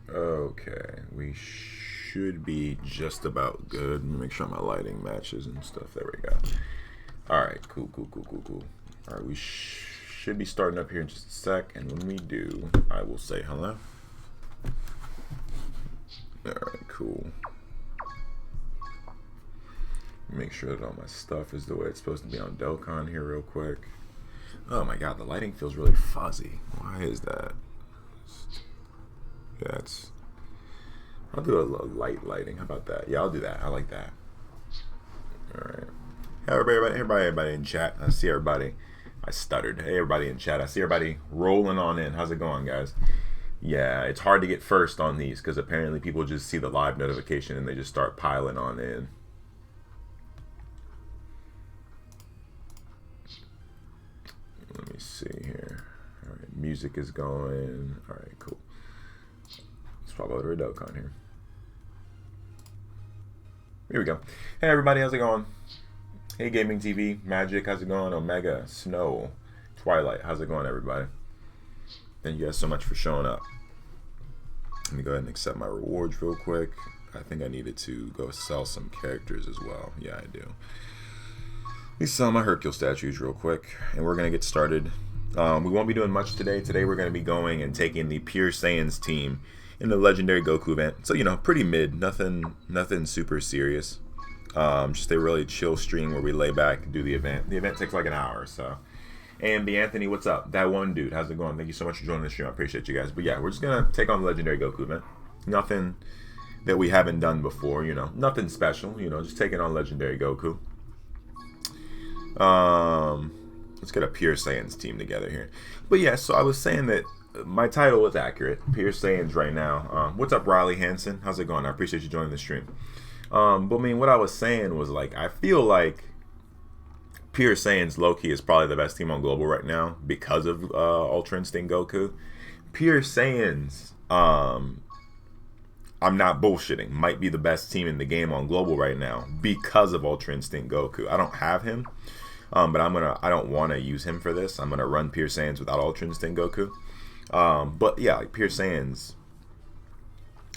Okay, we should be just about good. Let me make sure my lighting matches and stuff. There we go. All right, cool. All right, we should be starting up here in just a sec, and when we do, I will say hello. All right, cool. Make sure that all my stuff is the way it's supposed to be on Dokkan here real quick. Oh my god, the lighting feels really fuzzy. Why is that? Yeah, I'll do a little light lighting. How about that? Yeah, I'll do that. I like that. All right. Hey, everybody in chat. I see everybody. I stuttered. Hey, everybody in chat. I see everybody rolling on in. How's it going, guys? Yeah, it's hard to get first on these because apparently people just see the live notification and they just start piling on in. Let me see here. All right, music is going. All right, cool. Let's probably order a Dokkan here. Here we go. Hey, everybody, how's it going? Hey, Gaming TV, Magic, how's it going? Omega, Snow, Twilight, how's it going, everybody? Thank you guys so much for showing up. Let me go ahead and accept my rewards real quick. I think I needed to go sell some characters as well. Yeah, I do. Let me sell my Hercule statues real quick, and we're going to get started. We won't be doing much today. Today we're going to be going and taking the Pure Saiyans team in the Legendary Goku event. So, you know, pretty mid. Nothing super serious. Just a really chill stream where we lay back and do the event. The event takes like an hour, so. And the Anthony, what's up? That one dude, how's it going? Thank you so much for joining the stream. I appreciate you guys. But yeah, we're just going to take on the Legendary Goku event. Nothing that we haven't done before, you know. Nothing special, you know, just taking on Legendary Goku. Let's get a Pure Saiyans team together here. But yeah, so I was saying that my title was accurate. Pure Saiyans right now. What's up, Riley Hansen? How's it going? I appreciate you joining the stream. But I mean, what I was saying was like, I feel like Pure Saiyans low-key is probably the best team on Global right now because of Ultra Instinct Goku. Pure Saiyans, I'm not bullshitting, might be the best team in the game on Global right now because of Ultra Instinct Goku. I don't have him, but I don't want to use him for this. I'm gonna run Pure Saiyans without Ultra Instinct Goku. But yeah, like Pure Saiyans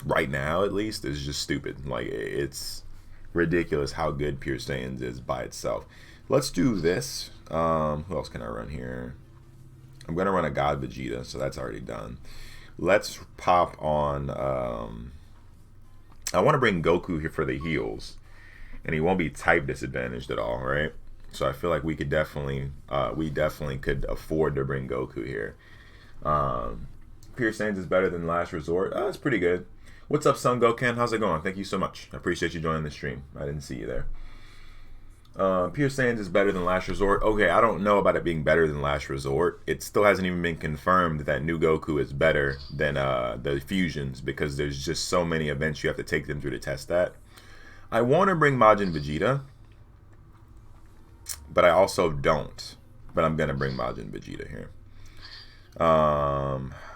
right now at least is just stupid. Like, it's ridiculous how good Pure Saiyans is by itself. Let's do this. Who else can I run here? I'm gonna run a God Vegeta, so that's already done. Let's pop on. I want to bring Goku here for the heals, and he won't be type disadvantaged at all, right? So I feel like we definitely could afford to bring Goku here. Pure Saiyans is better than Last Resort. It's pretty good. What's up, Son Gokan? How's it going? Thank you so much. I appreciate you joining the stream. I didn't see you there. Pure Saiyans is better than Last Resort. Okay, I don't know about it being better than Last Resort. It still hasn't even been confirmed that new Goku is better than the fusions because there's just so many events you have to take them through to test that. I want to bring Majin Vegeta, but I also don't. But I'm gonna bring Majin Vegeta here.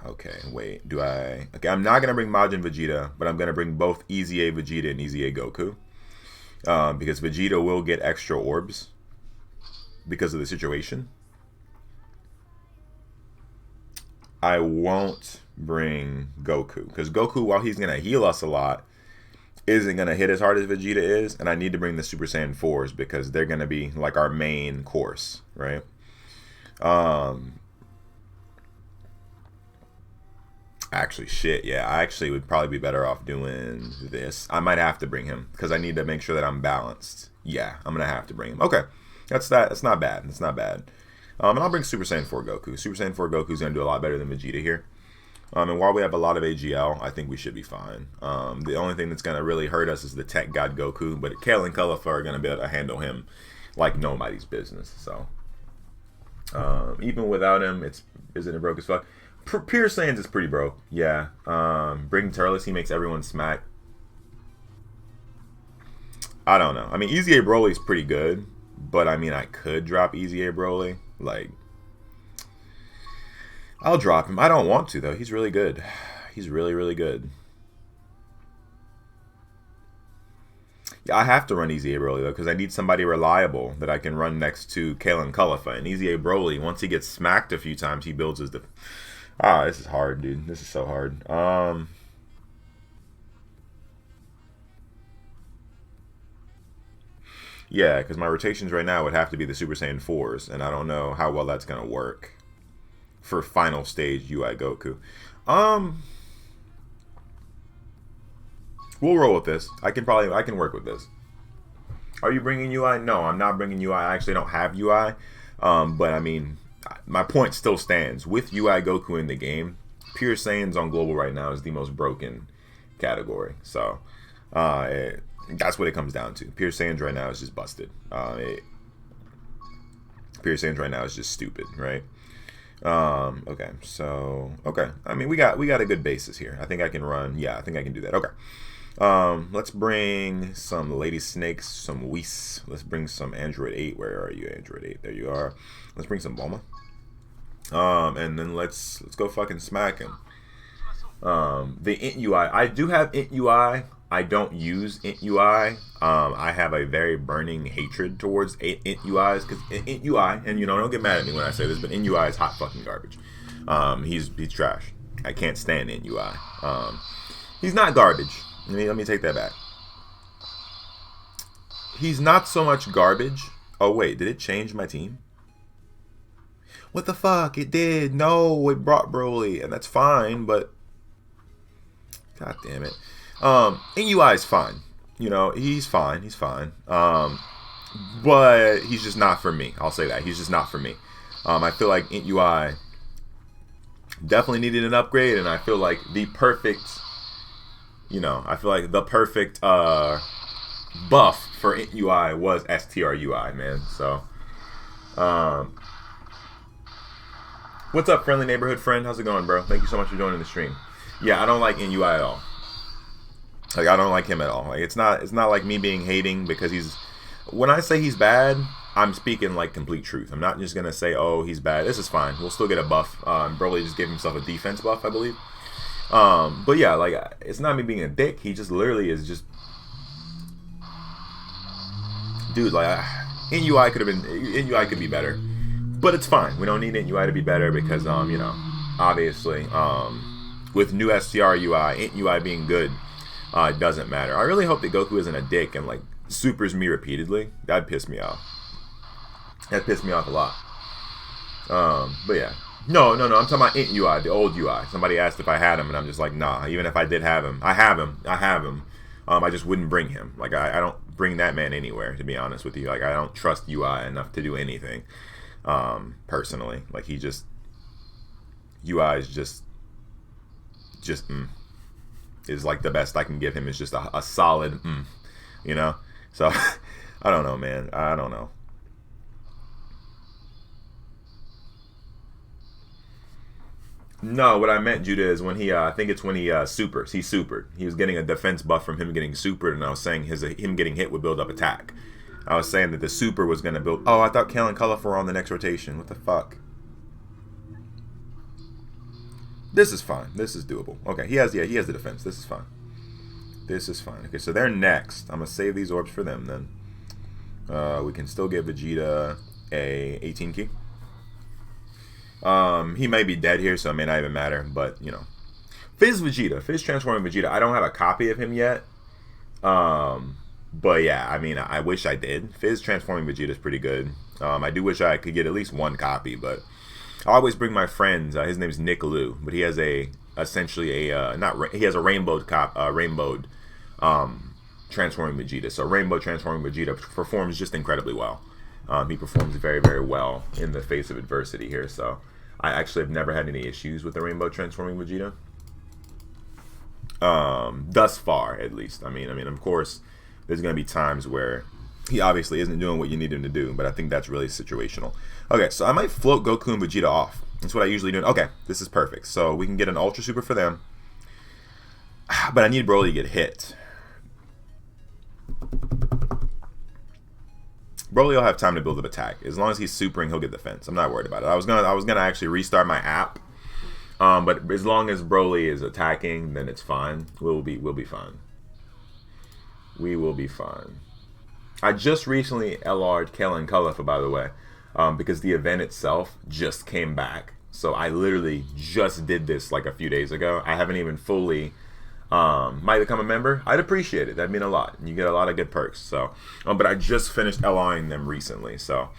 Okay, wait, okay, I'm not gonna bring Majin Vegeta, but I'm gonna bring both Easy A Vegeta and Easy A Goku. Because Vegeta will get extra orbs because of the situation. I won't bring Goku because Goku, while he's gonna heal us a lot, isn't gonna hit as hard as Vegeta is, and I need to bring the Super Saiyan 4s because they're gonna be like our main course, right? Actually, shit, yeah, I actually would probably be better off doing this. I might have to bring him because I need to make sure that I'm balanced. Yeah, I'm gonna have to bring him. Okay, that's not bad. That's not bad. And I'll bring Super Saiyan 4 Goku. Super Saiyan 4 Goku's gonna do a lot better than Vegeta here. And while we have a lot of AGL, I think we should be fine. The only thing that's gonna really hurt us is the Tech God Goku, but Kale and Caulifla are gonna be able to handle him like nobody's business. So even without him, isn't it broke as fuck? Pure Saiyans is pretty broke. Yeah. Bring Turles, he makes everyone smack. I don't know. I mean, Easy A Broly's pretty good, but I mean, I could drop Easy A Broly. Like, I'll drop him. I don't want to, though. He's really good. He's really, really good. Yeah, I have to run Easy A Broly, though, because I need somebody reliable that I can run next to Kale and Caulifla. And Easy A Broly, once he gets smacked a few times, he builds his... this is hard, dude. This is so hard. Yeah, because my rotations right now would have to be the Super Saiyan 4s, and I don't know how well that's going to work for final stage UI Goku. We'll roll with this. I can work with this. Are you bringing UI? No, I'm not bringing UI. I actually don't have UI. But I mean, my point still stands. With UI Goku in the game, Pure Saiyans on Global right now is the most broken category. So, that's what it comes down to. Pure Saiyans right now is just busted. Pure Saiyans right now is just stupid, right? Okay, so, okay. I mean, we got a good basis here. I think I can run. Yeah, I think I can do that. Okay. Let's bring some Lady Snakes, some Whis. Let's bring some Android 8. Where are you, Android 8? There you are. Let's bring some Bulma. And then let's go fucking smack him. The int UI. I do have int UI. I don't use int UI. I have a very burning hatred towards int UIs because int UI, and you know, don't get mad at me when I say this, but int UI is hot fucking garbage. He's trash. I can't stand int UI. He's not garbage. Let me take that back. He's not so much garbage. Oh wait, did it change my team? What the fuck? It did. No, it brought Broly, and that's fine, but god damn it. int UI is fine. You know, he's fine. He's fine. But he's just not for me. I'll say that. He's just not for me. I feel like int UI definitely needed an upgrade, and I feel like the perfect, you know, I feel like the perfect buff for int UI was STR UI, man. So, what's up, friendly neighborhood friend? How's it going, bro? Thank you so much for joining the stream. Yeah, I don't like int UI at all. Like, I don't like him at all. Like, it's not like me being hating because he's. When I say he's bad, I'm speaking like complete truth. I'm not just gonna say, oh, he's bad. This is fine. We'll still get a buff. Broly just gave himself a defense buff, I believe. But yeah, like, it's not me being a dick. He just literally is just, dude. Like, int UI could have been. int UI could be better, but it's fine. We don't need int UI to be better because, you know, obviously, with new STR UI, int UI being good, it doesn't matter. I really hope that Goku isn't a dick and like supers me repeatedly. That'd piss me off. That pissed me off a lot. But yeah. No. I'm talking about int UI, the old UI. Somebody asked if I had him, and I'm just like, nah. Even if I did have him, I have him. I just wouldn't bring him. Like, I don't bring that man anywhere, to be honest with you. Like, I don't trust UI enough to do anything. Personally. Like, he just, UI is just is like the best I can give him is just a solid you know? So, I don't know, man. I don't know. No, what I meant, Judah, is when he, I think it's when he supers. He supered. He was getting a defense buff from him getting supered, and I was saying him getting hit would build up attack. I was saying that the super was going to build... Oh, I thought Kale and Colorful were on the next rotation. What the fuck? This is fine. This is doable. Okay, he has the defense. This is fine. This is fine. Okay, so they're next. I'm going to save these orbs for them, then. We can still give Vegeta a 18 key. He may be dead here, so it may not even matter, but, you know. Fizz transforming Vegeta. I don't have a copy of him yet. But yeah, I mean, I wish I did. Fizz transforming Vegeta is pretty good. I do wish I could get at least one copy, but I always bring my friends. His name's Nick Liu, but he has he has a rainbowed transforming Vegeta. So rainbow transforming Vegeta performs just incredibly well. He performs very, very well in the face of adversity here. So I actually have never had any issues with the rainbow transforming Vegeta. Thus far, at least. I mean, of course, there's going to be times where he obviously isn't doing what you need him to do, but I think that's really situational. Okay, so I might float Goku and Vegeta off. That's what I usually do. Okay, this is perfect. So we can get an Ultra Super for them. But I need Broly to get hit. Broly will have time to build up attack. As long as he's supering, he'll get defense. I'm not worried about it. I was gonna actually restart my app. But as long as Broly is attacking, then it's fine. We'll be fine. We will be fine. I just recently LR'd Kale and Culliford, by the way, because the event itself just came back. So I literally just did this like a few days ago. I haven't even fully might become a member, I'd appreciate it. That'd mean a lot. You get a lot of good perks. So, but I just finished LRing them recently, so.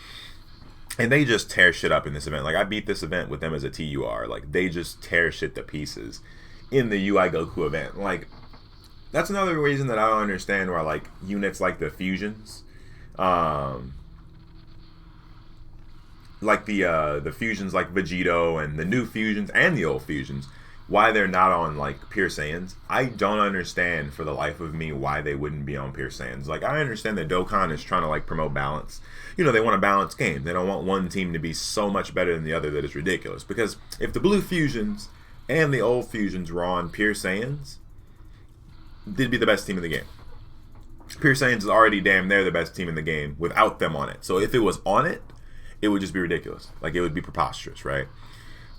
And they just tear shit up in this event. Like, I beat this event with them as a TUR. Like, they just tear shit to pieces in the UI Goku event. Like, that's another reason that I don't understand why, like, units like the fusions, like the fusions like Vegito and the new fusions and the old fusions, why they're not on, like, Pure Saiyans. I don't understand for the life of me why they wouldn't be on Pure Saiyans. Like, I understand that Dokkan is trying to, like, promote balance. You know, they want a balanced game. They don't want one team to be so much better than the other that it's ridiculous. Because if the blue fusions and the old fusions were on Pure Saiyans, they'd be the best team in the game. Pure Saiyans is already damn near the best team in the game without them on it. So if it was on it, it would just be ridiculous. Like, it would be preposterous, right?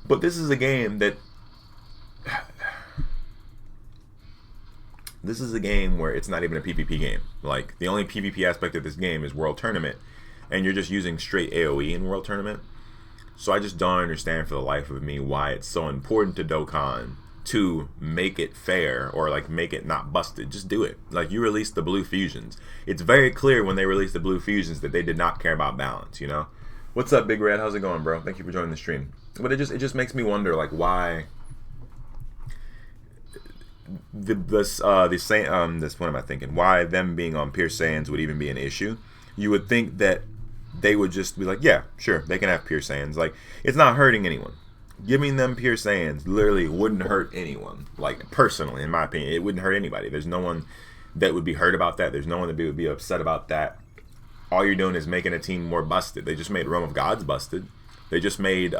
But this is a game that... This is a game where it's not even a PvP game. Like, the only PvP aspect of this game is World Tournament, and you're just using straight AoE in World Tournament. So I just don't understand for the life of me why it's so important to Dokkan to make it fair, or like make it not busted. Just do it. Like, you released the blue fusions. It's very clear when they released the blue fusions that they did not care about balance, you know? What's up, Big Red? How's it going, bro? Thank you for joining the stream. But it just makes me wonder, like, why this what am I thinking? Why them being on Pure Saiyans would even be an issue? You would think that they would just be like, yeah, sure, they can have Pure Saiyans. Like, it's not hurting anyone. Giving them Pure Saiyans literally wouldn't hurt anyone. Like, personally, in my opinion, it wouldn't hurt anybody. There's no one that would be hurt about that. There's no one that would be upset about that. All you're doing is making a team more busted. They just made Realm of Gods busted. They just made they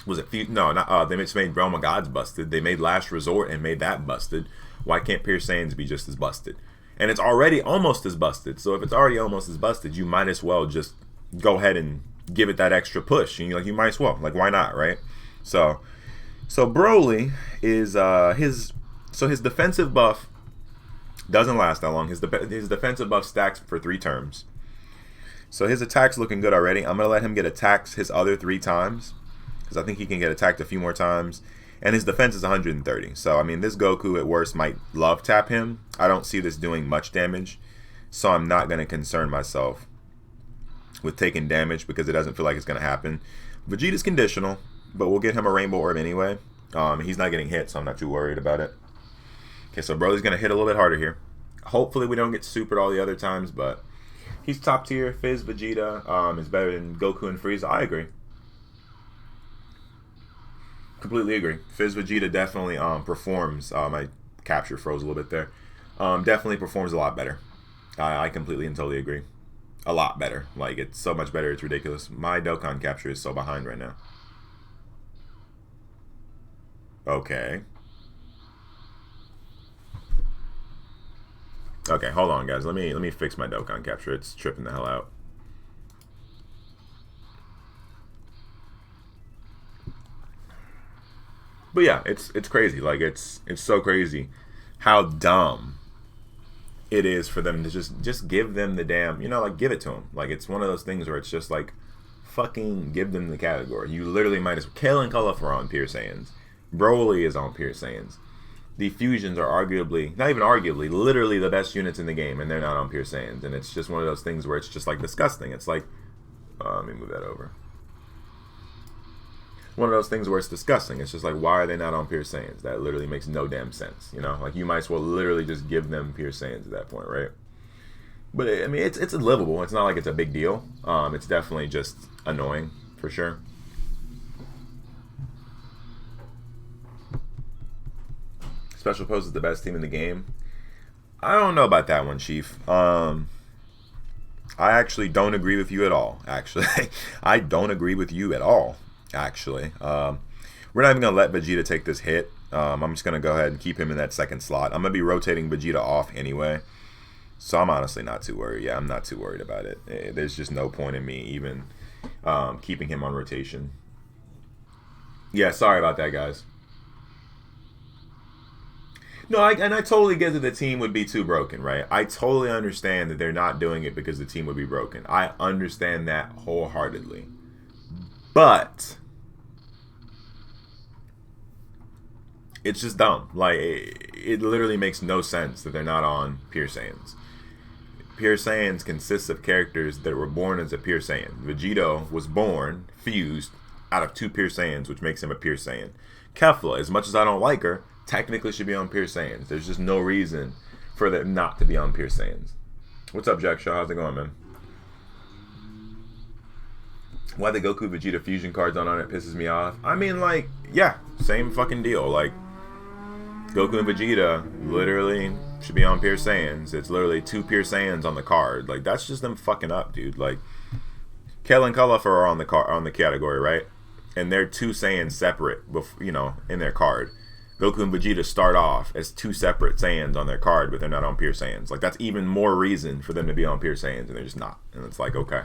just made Realm of Gods busted. They made Last Resort and made that busted. Why can't Pure Saiyans be just as busted? And it's already almost as busted. So if it's already almost as busted, you might as well just go ahead and give it that extra push. And you might as well. Like, why not, right? So Broly is his defensive buff doesn't last that long. His defensive buff stacks for 3 terms. So his attack's looking good already. I'm gonna let him get attacked his other 3 times, because I think he can get attacked a few more times. And his defense is 130. So, I mean, this Goku at worst might love tap him. I don't see this doing much damage. So I'm not going to concern myself with taking damage, because it doesn't feel like it's going to happen. Vegeta's conditional, but we'll get him a Rainbow Orb anyway. He's not getting hit, so I'm not too worried about it. Okay, so Broly's going to hit a little bit harder here. Hopefully we don't get supered all the other times, but he's top tier. Fizz Vegeta is better than Goku and Frieza. I agree. Completely agree. Fizz Vegeta definitely performs. My capture froze a little bit there. Definitely performs a lot better. I completely and totally agree. A lot better. Like, it's so much better, it's ridiculous. My Dokkan capture is so behind right now. Okay. Okay, hold on, guys. Let me fix my Dokkan capture. It's tripping the hell out. But yeah, it's crazy. Like, it's so crazy how dumb it is for them to just give them the damn, like, give it to them. Like, it's one of those things where it's just like, fucking give them the category. You literally might as well. Kale and Cullif are on Pure Saiyans. Broly is on Pure Saiyans. The fusions are arguably, not even arguably, literally the best units in the game, and they're not on Pure Saiyans. And it's just one of those things where it's just like disgusting. It's like, let me move that over. One of those things where it's disgusting. It's just like, why are they not on Pure Saiyans? That literally makes no damn sense. Like, you might as well literally just give them Pure Saiyans at that point, right? But I mean, it's livable. It's not like it's a big deal. It's definitely just annoying for sure. Special Pose is the best team in the game. I don't know about that one, Chief. I actually don't agree with you at all. Actually, I don't agree with you at all. Actually, we're not even gonna let Vegeta take this hit. I'm just gonna go ahead and keep him in that second slot. I'm gonna be rotating Vegeta off anyway, so I'm honestly not too worried. Yeah, I'm not too worried about it. There's just no point in me even keeping him on rotation. Yeah, sorry about that, guys. No, I totally get that the team would be too broken, right? I totally understand that they're not doing it because the team would be broken. I understand that wholeheartedly. But It's just dumb. Like, it literally makes no sense that they're not on Pure Saiyans. Pure Saiyans consists of characters that were born as a Pure Saiyan. Vegito was born, fused, out of two Pure Saiyans, which makes him a Pure Saiyan. Kefla, as much as I don't like her, technically should be on Pure Saiyans. There's just no reason for them not to be on Pure Saiyans. What's up, Jack Shaw? How's it going, man? Why the Goku Vegeta fusion cards on it pisses me off. I mean, like, yeah, same fucking deal. Like, Goku and Vegeta literally should be on Pure Saiyans. It's literally two Pure Saiyans on the card. Like, that's just them fucking up, dude. Like, Kel and Caulifla are on the category, right? And they're two Saiyans separate, you know, in their card. Goku and Vegeta start off as two separate Saiyans on their card, but they're not on Pure Saiyans. Like, that's even more reason for them to be on Pure Saiyans, and they're just not. And it's like, okay,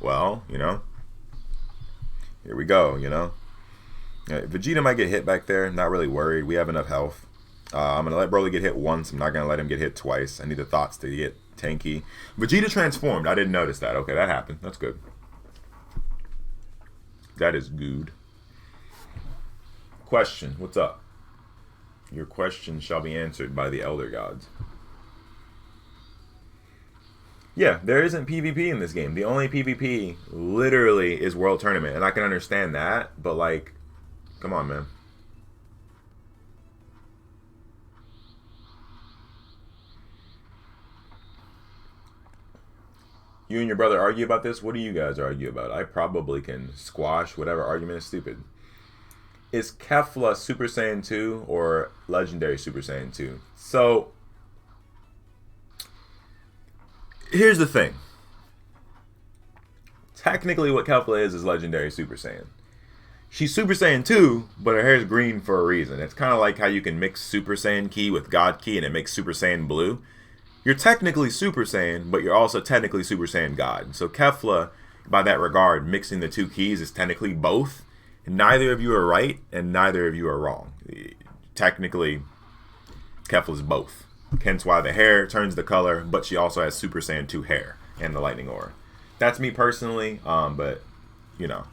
well, you know, here we go, you know. Vegeta might get hit back there. Not really worried. We have enough health. I'm going to let Broly get hit once. I'm not going to let him get hit twice. I need the thoughts to get tanky. Vegeta transformed. I didn't notice that. Okay, that happened. That's good. That is good. Question. What's up? Your question shall be answered by the Elder Gods. Yeah, there isn't PvP in this game. The only PvP literally is World Tournament. And I can understand that, but like, come on, man. You and your brother argue about this? What do you guys argue about? I probably can squash whatever argument is stupid. Is Kefla Super Saiyan 2 or Legendary Super Saiyan 2? So, here's the thing. Technically what Kefla is Legendary Super Saiyan. She's Super Saiyan 2, but her hair is green for a reason. It's kind of like how you can mix Super Saiyan Ki with God Ki and it makes Super Saiyan Blue. You're technically Super Saiyan, but you're also technically Super Saiyan God. So Kefla, by that regard, mixing the two keys is technically both. Neither of you are right, and neither of you are wrong. Technically, Kefla's both. Hence why the hair turns the color, but she also has Super Saiyan 2 hair and the lightning aura. That's me personally, but, you know.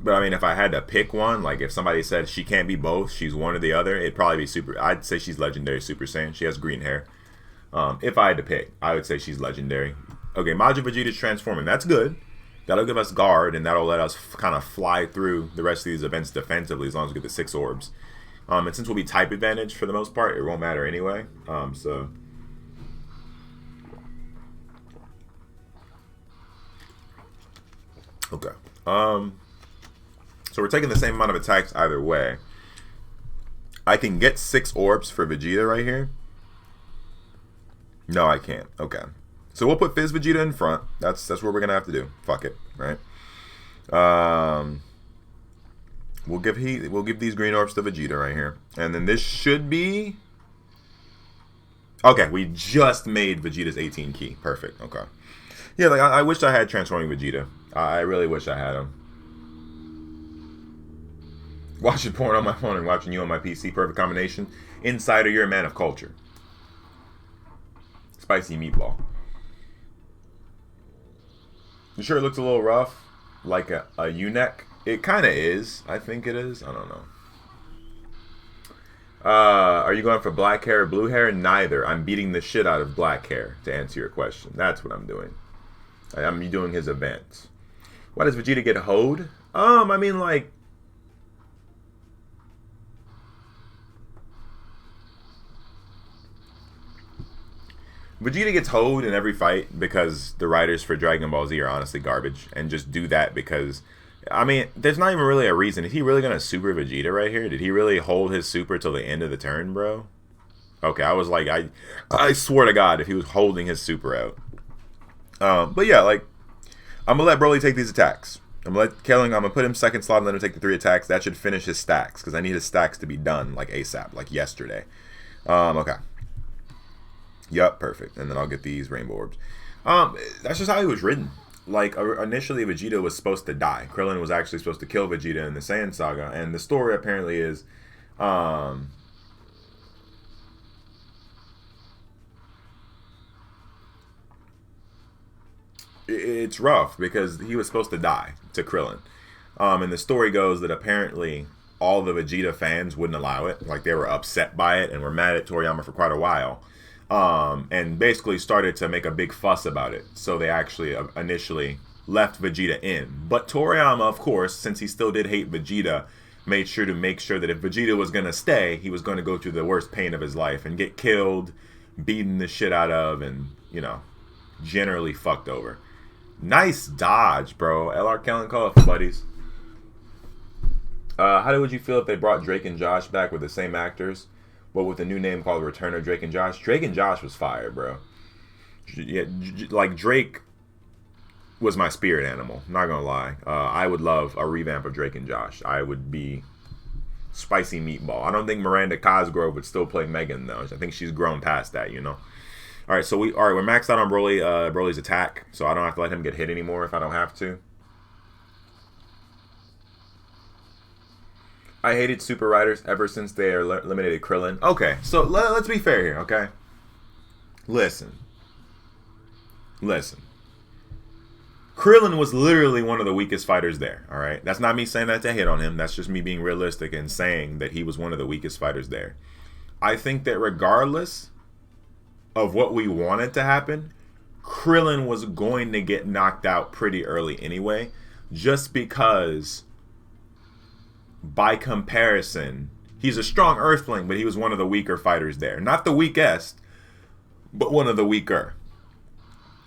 But I mean, if I had to pick one, like if somebody said she can't be both, she's one or the other, it'd probably be Super. I'd say she's Legendary Super Saiyan. She has green hair. If I had to pick, I would say she's Legendary. Okay, Majin Vegeta's transforming. That's good. That'll give us guard, and that'll let us kind of fly through the rest of these events defensively as long as we get the 6 orbs. And since we'll be type advantage for the most part, it won't matter anyway. So. Okay. So we're taking the same amount of attacks either way. I can get 6 orbs for Vegeta right here. No, I can't. Okay. So we'll put Fizz Vegeta in front. That's what we're gonna have to do. Fuck it, right? We'll give these green orbs to Vegeta right here, and then this should be. Okay, we just made Vegeta's 18 key. Perfect. Okay. Yeah, like I wish I had transforming Vegeta. I really wish I had him. Watching porn on my phone and watching you on my PC. Perfect combination. Insider, you're a man of culture. Spicy meatball. The shirt looks a little rough, like a U-neck. It kind of is. I think it is. I don't know. Are you going for black hair or blue hair? Neither. I'm beating the shit out of black hair, to answer your question. That's what I'm doing. I'm doing his events. Why does Vegeta get hoed? I mean, like... Vegeta gets hoed in every fight because the writers for Dragon Ball Z are honestly garbage and just do that because, I mean, there's not even really a reason. Is he really going to super Vegeta right here? Did he really hold his super till the end of the turn, bro? Okay, I was like, I swear to God if he was holding his super out. But yeah, like, I'm going to let Broly take these attacks. I'm going to put him second slot and let him take the 3 attacks. That should finish his stacks because I need his stacks to be done like ASAP, like yesterday. Okay. Yup, perfect. And then I'll get these rainbow orbs. That's just how he was written. Like, initially Vegeta was supposed to die. Krillin was actually supposed to kill Vegeta in the Saiyan Saga. And the story apparently is... it's rough because he was supposed to die to Krillin. And the story goes that apparently all the Vegeta fans wouldn't allow it. Like, they were upset by it and were mad at Toriyama for quite a while. And basically started to make a big fuss about it. So they actually initially left Vegeta in. But Toriyama, of course, since he still did hate Vegeta, made sure to make sure that if Vegeta was going to stay, he was going to go through the worst pain of his life and get killed, beaten the shit out of, and, you know, generally fucked over. Nice dodge, bro. LR Kellen Call for buddies. How would you feel if they brought Drake and Josh back with the same actors, but with a new name called Return of Drake and Josh? Drake and Josh was fire, bro. Yeah, like, Drake was my spirit animal. Not gonna lie. I would love a revamp of Drake and Josh. I would be spicy meatball. I don't think Miranda Cosgrove would still play Megan though. I think she's grown past that, you know. All right, so we're maxed out on Broly's attack, so I don't have to let him get hit anymore if I don't have to. I hated Super Riders ever since they eliminated Krillin. Okay, so let's be fair here, okay? Listen. Krillin was literally one of the weakest fighters there, all right? That's not me saying that to hit on him. That's just me being realistic and saying that he was one of the weakest fighters there. I think that regardless of what we wanted to happen, Krillin was going to get knocked out pretty early anyway, just because, by comparison, he's a strong Earthling, but he was one of the weaker fighters there. Not the weakest, but one of the weaker.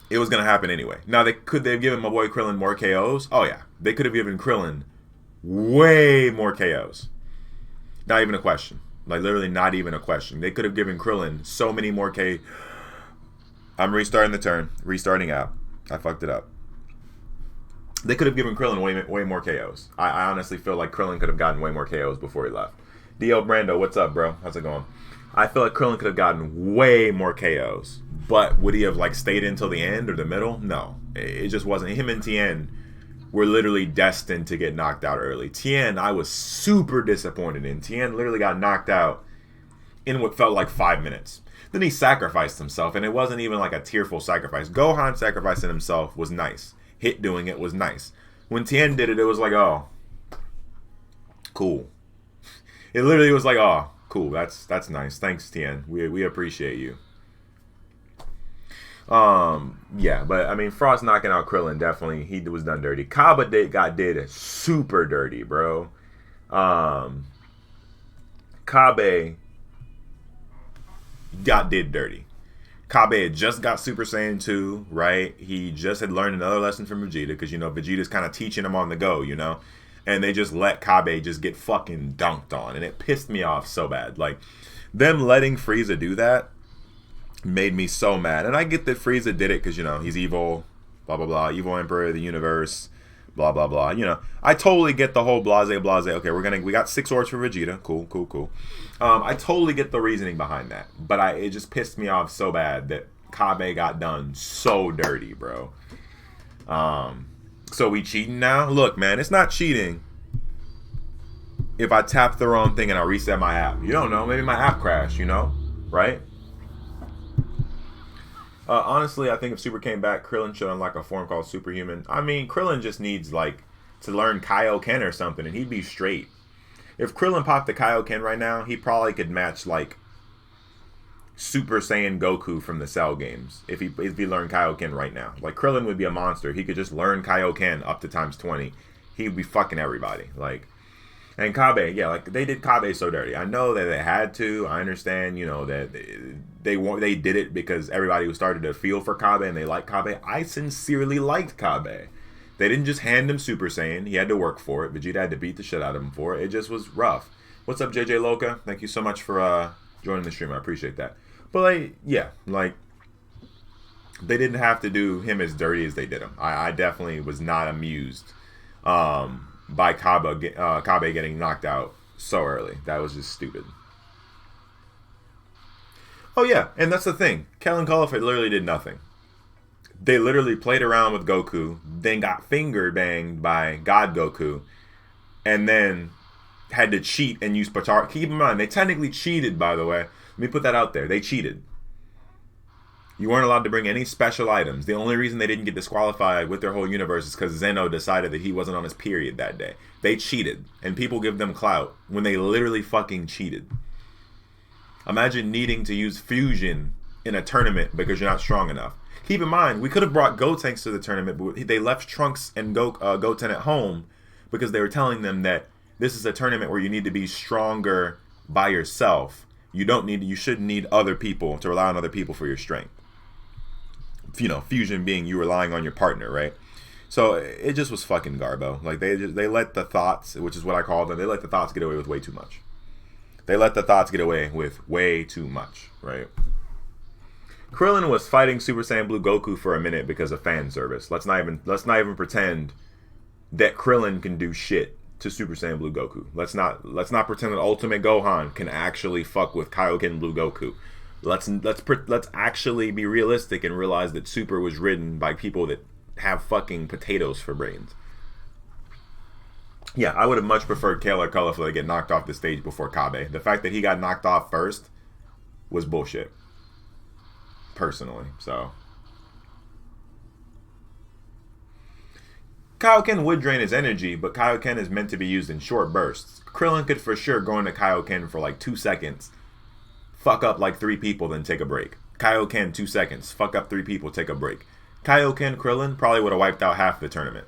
It was going to happen anyway. Now, could they have given my boy Krillin more KOs? Oh, yeah. They could have given Krillin way more KOs. Not even a question. Like, literally not even a question. They could have given Krillin so many more KOs. I'm restarting the turn. Restarting out. I fucked it up. They could have given Krillin way more KOs. I honestly feel like Krillin could have gotten way more KOs before he left. DL Brando, what's up, bro? How's it going? I feel like Krillin could have gotten way more KOs. But would he have, like, stayed until the end or the middle? No. It just wasn't. Him and Tien were literally destined to get knocked out early. Tien, I was super disappointed in. Tien literally got knocked out in what felt like 5 minutes. Then he sacrificed himself, and it wasn't even like a tearful sacrifice. Gohan sacrificing himself was nice. Hit doing it was nice. When Tien did it, it was like, oh, cool. It literally was like, oh, cool. That's nice. Thanks, Tien. We appreciate you. Yeah, but I mean, Frost knocking out Krillin, definitely he was done dirty. Kaba did super dirty, bro. Kabe did dirty. Kabe had just got Super Saiyan 2, right? He just had learned another lesson from Vegeta, because, you know, Vegeta's kind of teaching him on the go, you know? And they just let Kabe just get fucking dunked on, and it pissed me off so bad. Like, them letting Frieza do that made me so mad. And I get that Frieza did it because, you know, he's evil, blah, blah, blah, evil emperor of the universe, blah, blah, blah. You know, I totally get the whole blase. Okay, we got 6 orbs for Vegeta. Cool. I totally get the reasoning behind that. But it just pissed me off so bad that Kabe got done so dirty, bro. So we cheating now? Look, man, it's not cheating if I tap the wrong thing and I reset my app. You don't know. Maybe my app crashed, you know? Right? Honestly, I think if Super came back, Krillin should unlock a form called Superhuman. I mean, Krillin just needs, like, to learn Kaioken or something, and he'd be straight. If Krillin popped the Kaioken right now, he probably could match, like, Super Saiyan Goku from the Cell games. If he learned Kaioken right now. Like, Krillin would be a monster. He could just learn Kaioken up to times 20. He would be fucking everybody. Like, and Kabe, yeah, like, they did Kabe so dirty. I know that they had to. I understand, you know, that they did it because everybody was started to feel for Kabe and they liked Kabe. I sincerely liked Kabe. They didn't just hand him Super Saiyan. He had to work for it. Vegeta had to beat the shit out of him for it. It just was rough. What's up, JJ Loca? Thank you so much for joining the stream. I appreciate that. But, like, yeah, like, they didn't have to do him as dirty as they did him. I definitely was not amused by Kabe getting knocked out so early. That was just stupid. Oh, yeah, and that's the thing. Kellen Culliford literally did nothing. They literally played around with Goku, then got finger banged by God Goku, and then had to cheat and use Patara. Keep in mind, they technically cheated, by the way. Let me put that out there. They cheated. You weren't allowed to bring any special items. The only reason they didn't get disqualified with their whole universe is because Zeno decided that he wasn't on his period that day. They cheated, and people give them clout when they literally fucking cheated. Imagine needing to use fusion in a tournament because you're not strong enough. Keep in mind, we could have brought Gotenks to the tournament, but they left Trunks and Goten at home because they were telling them that this is a tournament where you need to be stronger by yourself. You shouldn't need other people to rely on other people for your strength. You know, fusion being you relying on your partner, right? So it just was fucking garbo. Like they let the thoughts, which is what I call them, they let the thoughts get away with way too much. They let the thoughts get away with way too much, right? Krillin was fighting Super Saiyan Blue Goku for a minute because of fan service. Let's not even pretend that Krillin can do shit to Super Saiyan Blue Goku. Let's not pretend that Ultimate Gohan can actually fuck with Kaioken Blue Goku. Let's actually be realistic and realize that Super was written by people that have fucking potatoes for brains. Yeah, I would have much preferred Kale or Colorful to get knocked off the stage before Kabe. The fact that he got knocked off first was bullshit. Personally, so. Kaioken would drain his energy, but Kaioken is meant to be used in short bursts. Krillin could for sure go into Kaioken for like 2 seconds, fuck up like 3 people, then take a break. Kaioken 2 seconds, fuck up 3 people, take a break. Kaioken Krillin probably would have wiped out half the tournament.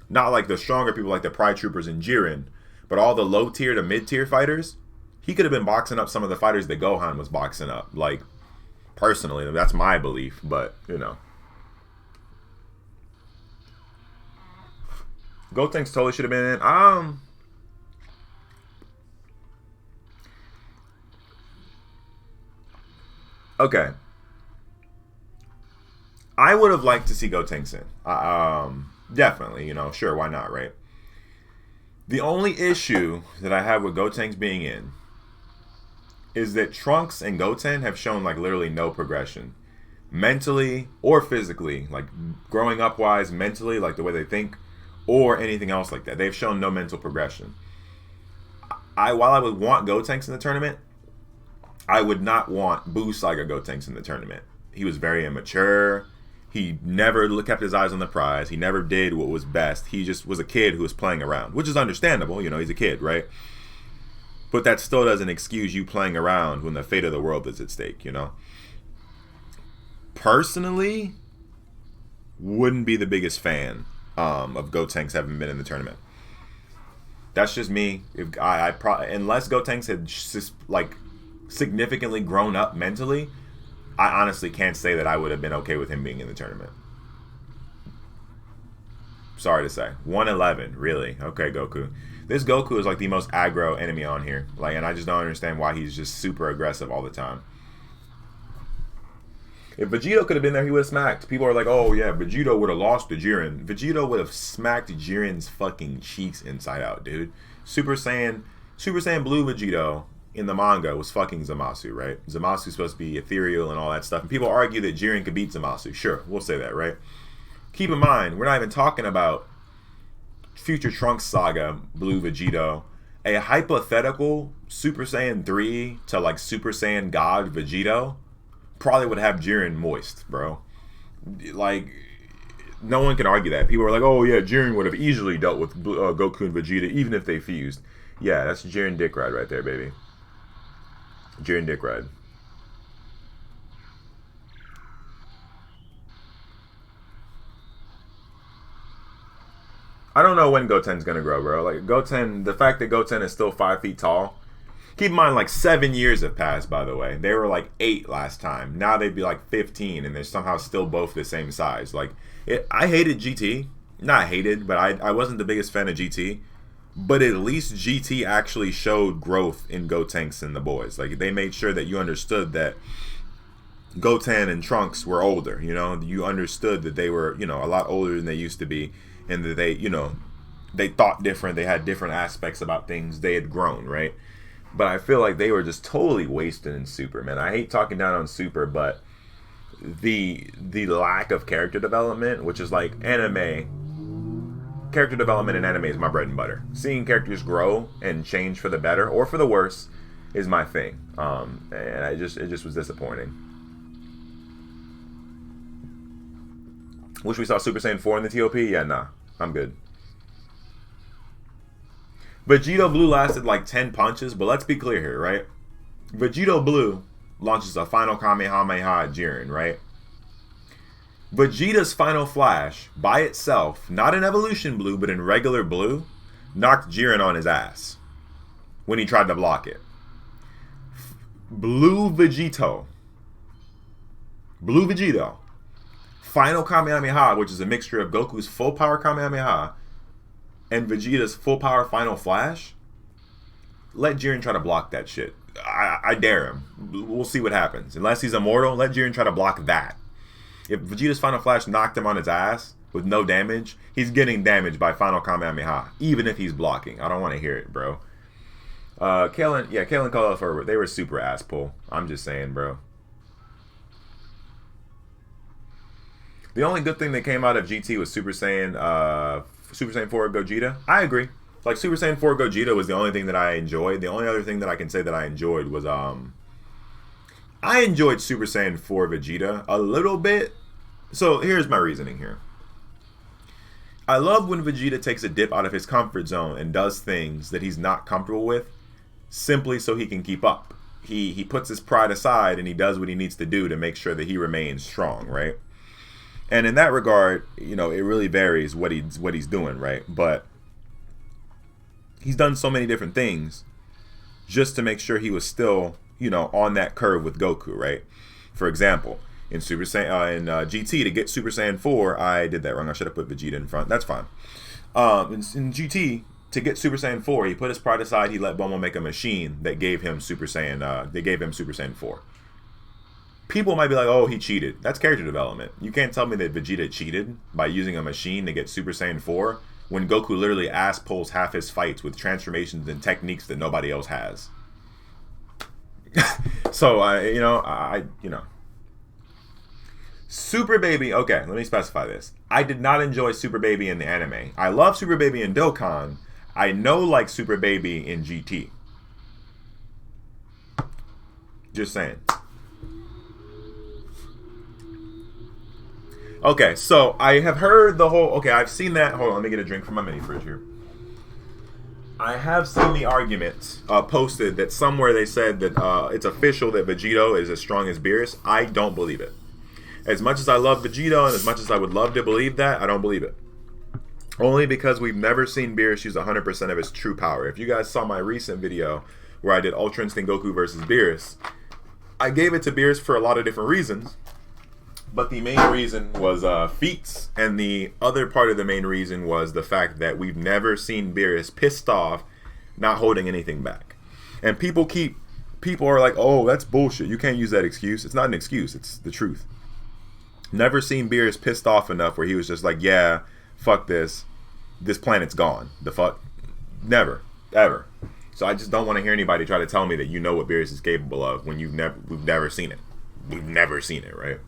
Not like the stronger people like the Pride Troopers and Jiren, but all the low tier to mid tier fighters, he could have been boxing up some of the fighters that Gohan was boxing up. Like, personally, that's my belief, but, you know. Gotenks totally should have been in. Okay. I would have liked to see Gotenks in. Definitely, you know, sure, why not, right? The only issue that I have with Gotenks being in is that Trunks and Goten have shown like literally no progression. Mentally or physically, like growing up wise, mentally, like the way they think, or anything else like that. They've shown no mental progression. While I would want Gotenks in the tournament, I would not want Buu Saga Gotenks in the tournament. He was very immature. He never kept his eyes on the prize. He never did what was best. He just was a kid who was playing around, which is understandable. You know, he's a kid, right? But that still doesn't excuse you playing around when the fate of the world is at stake, you know? Personally, wouldn't be the biggest fan of Gotenks having been in the tournament. That's just me. Unless Gotenks had just, like, significantly grown up mentally, I honestly can't say that I would have been okay with him being in the tournament. Sorry to say. 111, really? Okay, Goku. This Goku is like the most aggro enemy on here. Like, and I just don't understand why he's just super aggressive all the time. If Vegito could have been there, he would have smacked. People are like, oh yeah, Vegito would have lost to Jiren. Vegito would have smacked Jiren's fucking cheeks inside out, dude. Super Saiyan Blue Vegito in the manga was fucking Zamasu, right? Zamasu's supposed to be ethereal and all that stuff. And people argue that Jiren could beat Zamasu. Sure, we'll say that, right? Keep in mind, we're not even talking about future Trunks saga, Blue Vegito. A hypothetical Super Saiyan 3 to like Super Saiyan God Vegito probably would have Jiren moist, bro. Like, no one can argue that. People are like, oh yeah, Jiren would have easily dealt with Goku and Vegeta even if they fused. Yeah, that's Jiren dick ride right there, baby. Jiren dick ride. I don't know when Goten's gonna grow, bro. Like, Goten, the fact that Goten is still 5 feet tall. Keep in mind, like, 7 years have passed, by the way. They were like 8 last time. Now they'd be like 15, and they're somehow still both the same size. Like, I hated GT. Not hated, but I wasn't the biggest fan of GT. But at least GT actually showed growth in Gotenks and the boys. Like, they made sure that you understood that Goten and Trunks were older, you know? You understood that they were, you know, a lot older than they used to be. And that they, you know, they thought different. They had different aspects about things. They had grown, right? But I feel like they were just totally wasted in Super, man. I hate talking down on Super, but the lack of character development, which is like anime, character development in anime is my bread and butter. Seeing characters grow and change for the better or for the worse is my thing. And it just was disappointing. Wish we saw Super Saiyan 4 in the TOP? Yeah, nah. I'm good. Vegito Blue lasted like 10 punches, but let's be clear here, right? Vegito Blue launches a final Kamehameha at Jiren, right? Vegeta's final flash, by itself, not in Evolution Blue, but in regular Blue, knocked Jiren on his ass when he tried to block it. Blue Vegito, final Kamehameha, which is a mixture of Goku's full power Kamehameha and Vegeta's full power final flash. Let Jiren try to block that shit. I dare him. We'll see what happens. Unless he's immortal, let Jiren try to block that. If Vegeta's final flash knocked him on his ass with no damage, he's getting damaged by final Kamehameha, even if he's blocking. I don't want to hear it, bro. Kalen called out for, they were super ass pull. I'm just saying, bro. The only good thing that came out of GT was Super Saiyan 4 Gogeta. I agree. Like, Super Saiyan 4 Gogeta was the only thing that I enjoyed. The only other thing that I can say that I enjoyed was, I enjoyed Super Saiyan 4 Vegeta a little bit. So, here's my reasoning here. I love when Vegeta takes a dip out of his comfort zone and does things that he's not comfortable with simply so he can keep up. He puts his pride aside and he does what he needs to do to make sure that he remains strong, right? And in that regard, you know, it really varies what he's doing, right? But he's done so many different things just to make sure he was still, you know, on that curve with Goku, right? For example, in Super Saiyan, GT, to get Super Saiyan 4, I did that wrong. I should have put Vegeta in front. That's fine. In GT, to get Super Saiyan 4, he put his pride aside. He let Bulma make a machine that gave him Super Saiyan. They gave him Super Saiyan 4. People might be like, oh, he cheated. That's character development. You can't tell me that Vegeta cheated by using a machine to get Super Saiyan 4 when Goku literally ass pulls half his fights with transformations and techniques that nobody else has. So, Super Baby, okay, let me specify this. I did not enjoy Super Baby in the anime. I love Super Baby in Dokkan. I like Super Baby in GT. Just saying. Okay, so I have heard the whole... Okay, I've seen that... Hold on, let me get a drink from my mini fridge here. I have seen the argument posted that somewhere they said that it's official that Vegito is as strong as Beerus. I don't believe it. As much as I love Vegito and as much as I would love to believe that, I don't believe it. Only because we've never seen Beerus use 100% of his true power. If you guys saw my recent video where I did Ultra Instinct Goku versus Beerus, I gave it to Beerus for a lot of different reasons. But the main reason was feats, and the other part of the main reason was the fact that we've never seen Beerus pissed off, not holding anything back. And people are like, oh, that's bullshit. You can't use that excuse. It's not an excuse. It's the truth. Never seen Beerus pissed off enough where he was just like, yeah, fuck this. This planet's gone. The fuck? Never. Ever. So I just don't want to hear anybody try to tell me that you know what Beerus is capable of when we've never seen it. We've never seen it, right?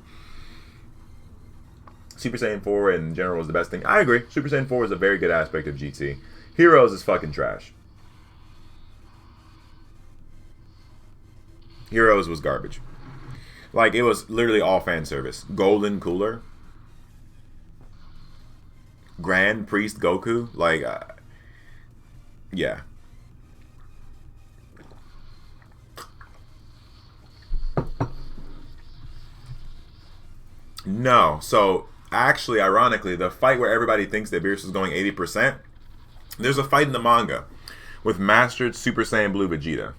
Super Saiyan 4 in general is the best thing. I agree. Super Saiyan 4 is a very good aspect of GT. Heroes is fucking trash. Heroes was garbage. Like, it was literally all fan service. Golden Cooler. Grand Priest Goku. Like, yeah. No. So... Actually, ironically, the fight where everybody thinks that Beerus is going 80%, there's a fight in the manga with Mastered Super Saiyan Blue Vegeta.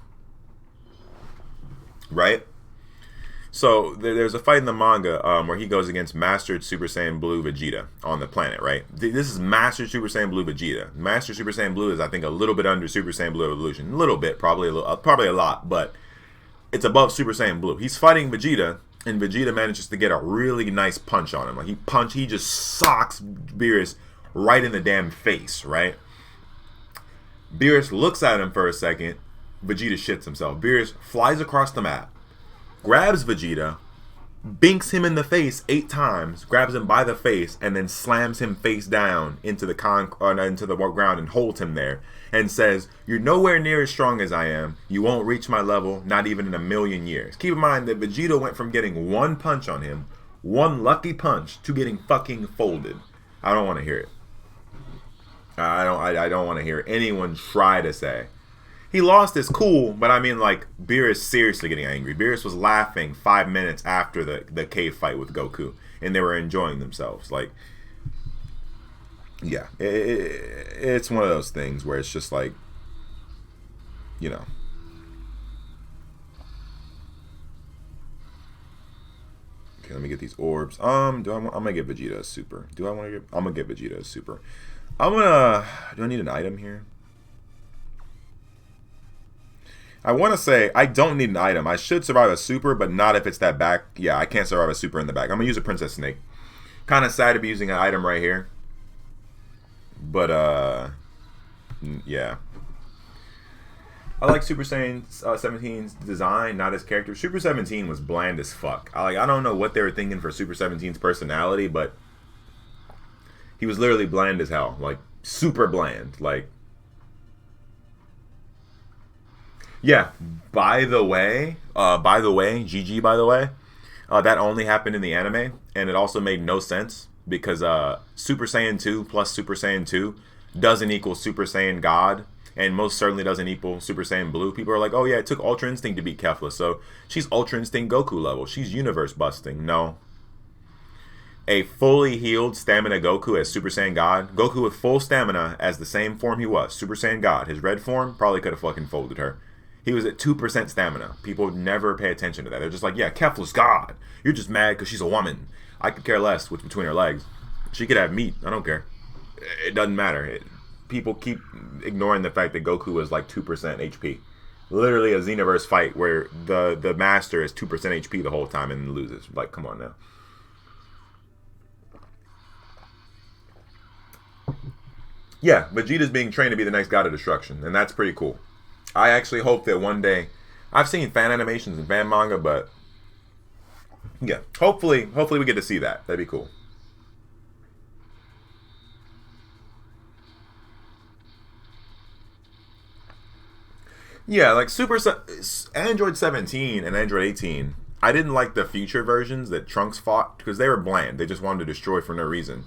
Right? So, there's a fight in the manga where he goes against Mastered Super Saiyan Blue Vegeta on the planet, right? This is Mastered Super Saiyan Blue Vegeta. Mastered Super Saiyan Blue is, I think, a little bit under Super Saiyan Blue Evolution. A little bit, probably a lot, but it's above Super Saiyan Blue. He's fighting Vegeta, and Vegeta manages to get a really nice punch on him. Like, he just socks Beerus right in the damn face, right? Beerus looks at him for a second. Vegeta shits himself. Beerus flies across the map, grabs Vegeta, binks him in the face 8 times, grabs him by the face, and then slams him face down into the ground and holds him there and says, "You're nowhere near as strong as I am. You won't reach my level, not even in a million years." Keep in mind that Vegeta went from getting 1 punch on him, One lucky punch to getting fucking folded. I don't want to hear it. I don't want to hear anyone try to say he lost is cool, but I mean, like, Beerus seriously getting angry. Beerus was laughing 5 minutes after the cave fight with Goku, and they were enjoying themselves. Like, yeah, it's one of those things where it's just like, you know. Okay, let me get these orbs. I'm gonna get Vegeta a super. Do I want to get? I'm gonna get Vegeta a super. Do I need an item here? I want to say I don't need an item. I should survive a super, but not if it's that back. Yeah, I can't survive a super in the back. I'm gonna use a Princess Snake. Kind of sad to be using an item right here, but yeah. I like Super Saiyan 17's design, not his character. Super 17 was bland as fuck. I don't know what they were thinking for Super 17's personality, but he was literally bland as hell. Like, super bland. Like, yeah. By the way, GG, by the way, that only happened in the anime, and it also made no sense because Super Saiyan 2 plus Super Saiyan 2 doesn't equal Super Saiyan God, and most certainly doesn't equal Super Saiyan Blue. People are like, oh yeah, it took Ultra Instinct to beat Kefla, so she's Ultra Instinct Goku level. She's universe busting. No. A fully healed stamina Goku as Super Saiyan God. Goku with full stamina as the same form he was. Super Saiyan God. His red form probably could have fucking folded her. He was at 2% stamina. People never pay attention to that. They're just like, yeah, Kefla's God. You're just mad because she's a woman. I could care less what's between her legs. She could have meat. I don't care. It doesn't matter. People keep ignoring the fact that Goku is like 2% HP. Literally a Xenoverse fight where the master is 2% HP the whole time and loses. Like, come on now. Yeah, Vegeta's being trained to be the next god of destruction, and that's pretty cool. I actually hope that one day, I've seen fan animations and fan manga, but yeah, hopefully we get to see that. That'd be cool. Yeah, like Android 17 and Android 18, I didn't like the future versions that Trunks fought because they were bland. They just wanted to destroy for no reason.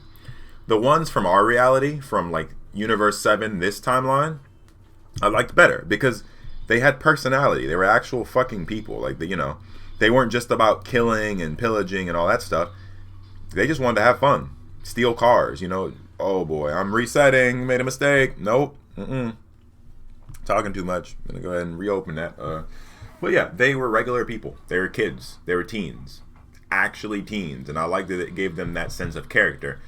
The ones from our reality, from like Universe 7, this timeline, I liked better because they had personality. They were actual fucking people. Like, they weren't just about killing and pillaging and all that stuff. They just wanted to have fun. Steal cars, Oh boy, I'm resetting. Made a mistake. Nope. Talking too much. I'm going to go ahead and reopen that. But yeah, they were regular people. They were kids. They were teens. Actually teens. And I liked that it gave them that sense of character.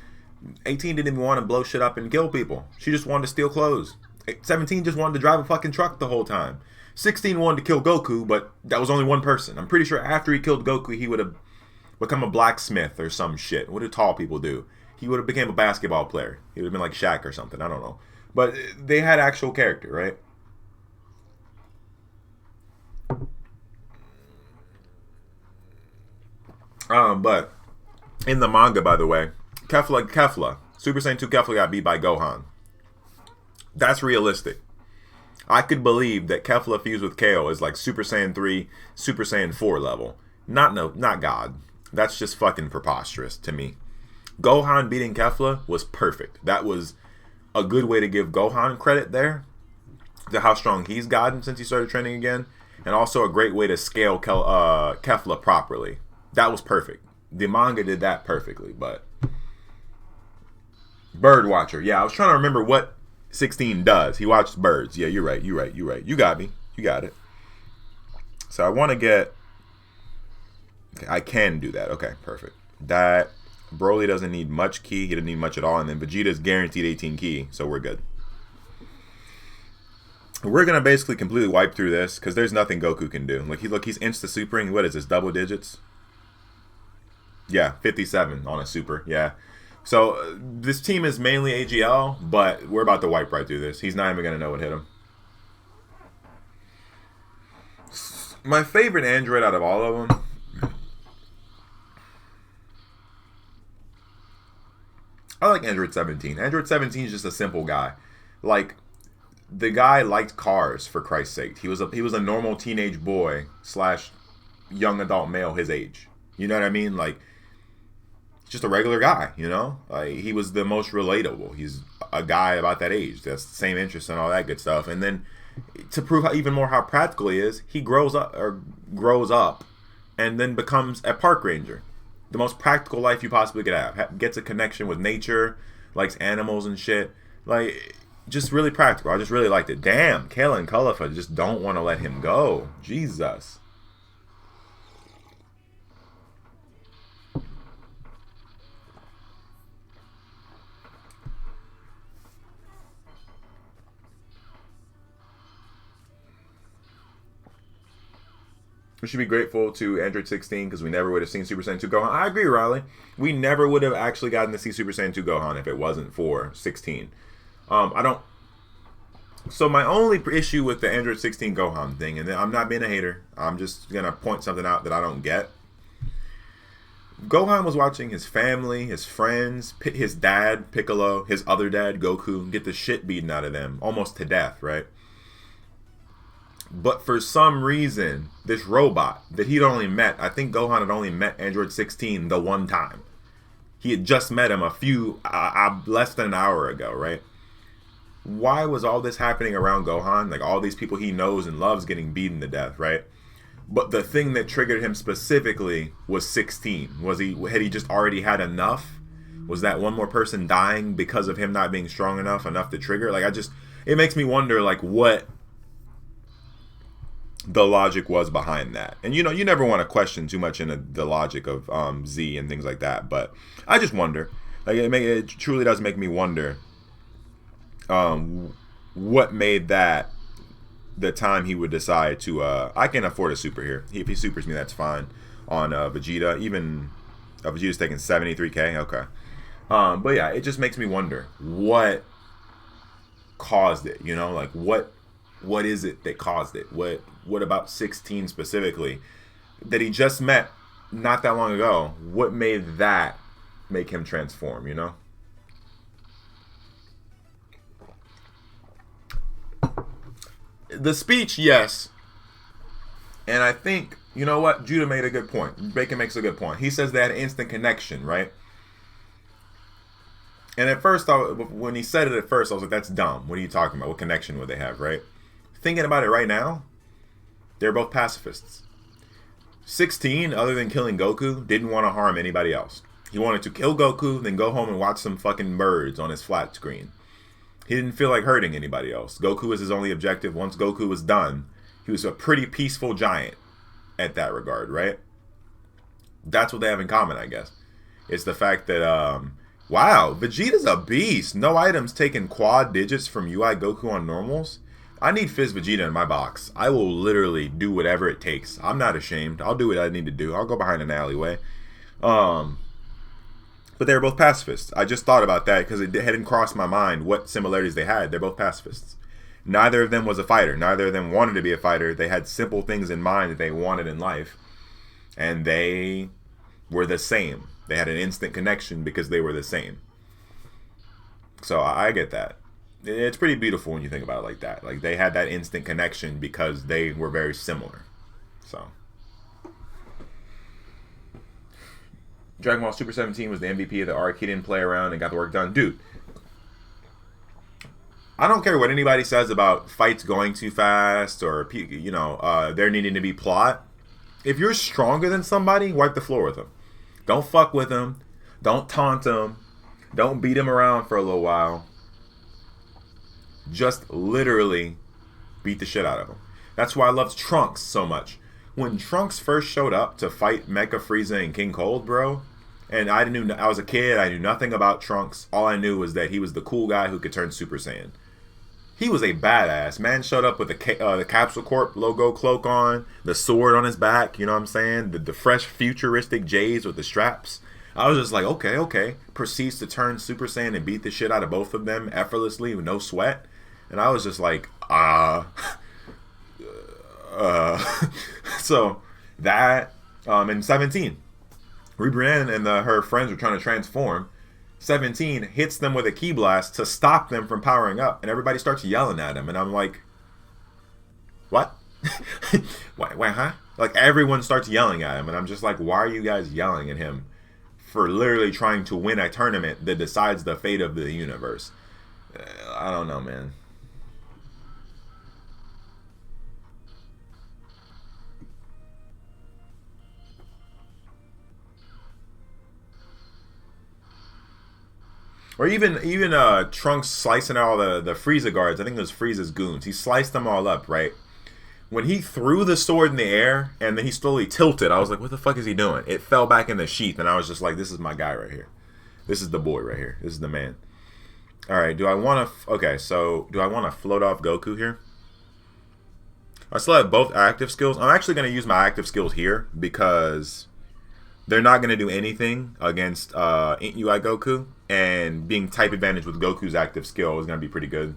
18 didn't even want to blow shit up and kill people. She just wanted to steal clothes. 17 just wanted to drive a fucking truck the whole time. 16 wanted to kill Goku, but that was only one person. I'm pretty sure after he killed Goku, he would have become a blacksmith or some shit. What do tall people do? He would have became a basketball player. He would have been like Shaq or something. I don't know. But they had actual character, right? But in the manga, by the way, Kefla, Super Saiyan 2 Kefla got beat by Gohan. That's realistic. I could believe that Kefla fused with KO is like Super Saiyan 3, Super Saiyan 4 level. Not God. That's just fucking preposterous to me. Gohan beating Kefla was perfect. That was a good way to give Gohan credit there, to how strong he's gotten since he started training again, and also a great way to scale Kefla properly. That was perfect. The manga did that perfectly, but Bird Watcher. Yeah, I was trying to remember what 16 does. He watches birds. Yeah, you're right. You got me. You got it. So I want to get... Okay, I can do that. Okay, perfect. That... Broly doesn't need much ki. He doesn't need much at all. And then Vegeta's guaranteed 18 ki, so we're good. We're going to basically completely wipe through this because there's nothing Goku can do. Like, he's insta-supering. What is this, double digits? Yeah, 57 on a super. Yeah. So, this team is mainly AGL, but we're about to wipe right through this. He's not even going to know what hit him. My favorite android out of all of them... I like Android 17. Android 17 is just a simple guy. Like, the guy liked cars, for Christ's sake. He was a normal teenage boy / young adult male his age. You know what I mean? Like, just a regular guy, you know? Like, he was the most relatable. He's a guy about that age. That's the same interests and all that good stuff. And then to prove even more how practical he is, he grows up and then becomes a park ranger. The most practical life you possibly could have. Gets a connection with nature, likes animals and shit. Like, just really practical. I just really liked it. Damn, Kale and Khalifa just don't want to let him go. Jesus. We should be grateful to Android 16 because we never would have seen Super Saiyan 2 Gohan. I agree, Riley. We never would have actually gotten to see Super Saiyan 2 Gohan if it wasn't for 16. I don't. So my only issue with the Android 16 Gohan thing, and I'm not being a hater, I'm just gonna point something out that I don't get. Gohan was watching his family, his friends, his dad Piccolo, his other dad Goku get the shit beaten out of them almost to death, right? But for some reason, this robot that he'd only met, I think Gohan had only met Android 16 the one time. He had just met him less than an hour ago, right? Why was all this happening around Gohan? Like, all these people he knows and loves getting beaten to death, right? But the thing that triggered him specifically was 16. Had he just already had enough? Was that one more person dying because of him not being strong enough to trigger? Like, it makes me wonder, like, what the logic was behind that. And you never want to question too much in the logic of Z and things like that, but I just wonder. Like, it truly does make me wonder what made that the time he would decide to I can afford a super here. If he supers me, that's fine. On Vegeta, even Vegeta's taking 73k. Okay. But yeah, it just makes me wonder what caused it, like what is it that caused it? What about 16 specifically that he just met not that long ago? What made that make him transform, The speech, yes. And I think, you know what? Judah made a good point. Bacon makes a good point. He says they had an instant connection, right? And at first, when he said it at first, I was like, that's dumb. What are you talking about? What connection would they have, right? Thinking about it right now, they're both pacifists. 16, other than killing Goku, didn't want to harm anybody else. He wanted to kill Goku, then go home and watch some fucking birds on his flat screen. He didn't feel like hurting anybody else. Goku was his only objective. Once Goku was done, he was a pretty peaceful giant at that regard, right? That's what they have in common, I guess. It's the fact that, wow, Vegeta's a beast. No items taking quad digits from UI Goku on normals. I need Fizz Vegeta in my box. I will literally do whatever it takes. I'm not ashamed. I'll do what I need to do. I'll go behind an alleyway. But they were both pacifists. I just thought about that because it hadn't crossed my mind what similarities they had. They're both pacifists. Neither of them was a fighter. Neither of them wanted to be a fighter. They had simple things in mind that they wanted in life. And they were the same. They had an instant connection because they were the same. So I get that. It's pretty beautiful when you think about it like that. Like, they had that instant connection because they were very similar. So Dragon Ball Super 17 was the MVP of the arc. He didn't play around and got the work done. Dude, I don't care what anybody says about fights going too fast or, there needing to be plot. If you're stronger than somebody, wipe the floor with them. Don't fuck with them. Don't taunt them. Don't beat them around for a little while. Just literally beat the shit out of them. That's why I loved Trunks so much. When Trunks first showed up to fight Mecha Frieza and King Cold, bro, and I was a kid, I knew nothing about Trunks. All I knew was that he was the cool guy who could turn Super Saiyan. He was a badass. Man showed up with the Capsule Corp logo cloak on, the sword on his back, you know what I'm saying? The fresh futuristic J's with the straps. I was just like, okay. Proceeds to turn Super Saiyan and beat the shit out of both of them effortlessly with no sweat. And I was just like, So that, in 17, Brienne and her friends were trying to transform. 17 hits them with a ki blast to stop them from powering up, and everybody starts yelling at him, and I'm like, what? Why, huh? Like, everyone starts yelling at him, and I'm just like, why are you guys yelling at him for literally trying to win a tournament that decides the fate of the universe. I don't know, man. Or even Trunks slicing all the Frieza guards. I think it was Frieza's goons. He sliced them all up, right? When he threw the sword in the air and then he slowly tilted, I was like, what the fuck is he doing? It fell back in the sheath, and I was just like, this is my guy right here. This is the boy right here. This is the man. All right, do I want to... Okay, so do I want to float off Goku here? I still have both active skills. I'm actually going to use my active skills here because they're not going to do anything against UI Goku, and being type advantage with Goku's active skill is going to be pretty good.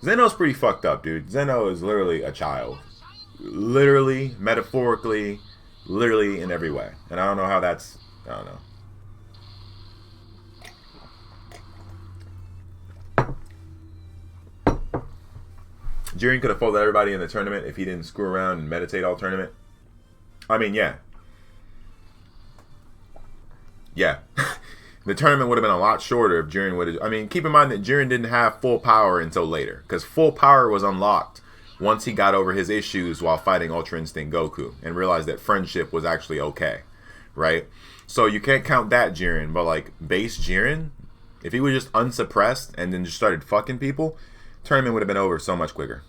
Zeno's pretty fucked up, dude. Zeno is literally a child. Literally, metaphorically, literally in every way. And I don't know how that's... I don't know. Jiren could have folded everybody in the tournament if he didn't screw around and meditate all tournament. I mean, yeah. Yeah. The tournament would have been a lot shorter if Jiren would have... I mean, keep in mind that Jiren didn't have full power until later. Because full power was unlocked once he got over his issues while fighting Ultra Instinct Goku. And realized that friendship was actually okay. Right? So you can't count that Jiren. But like, base Jiren, if he was just unsuppressed and then just started fucking people, tournament would have been over so much quicker.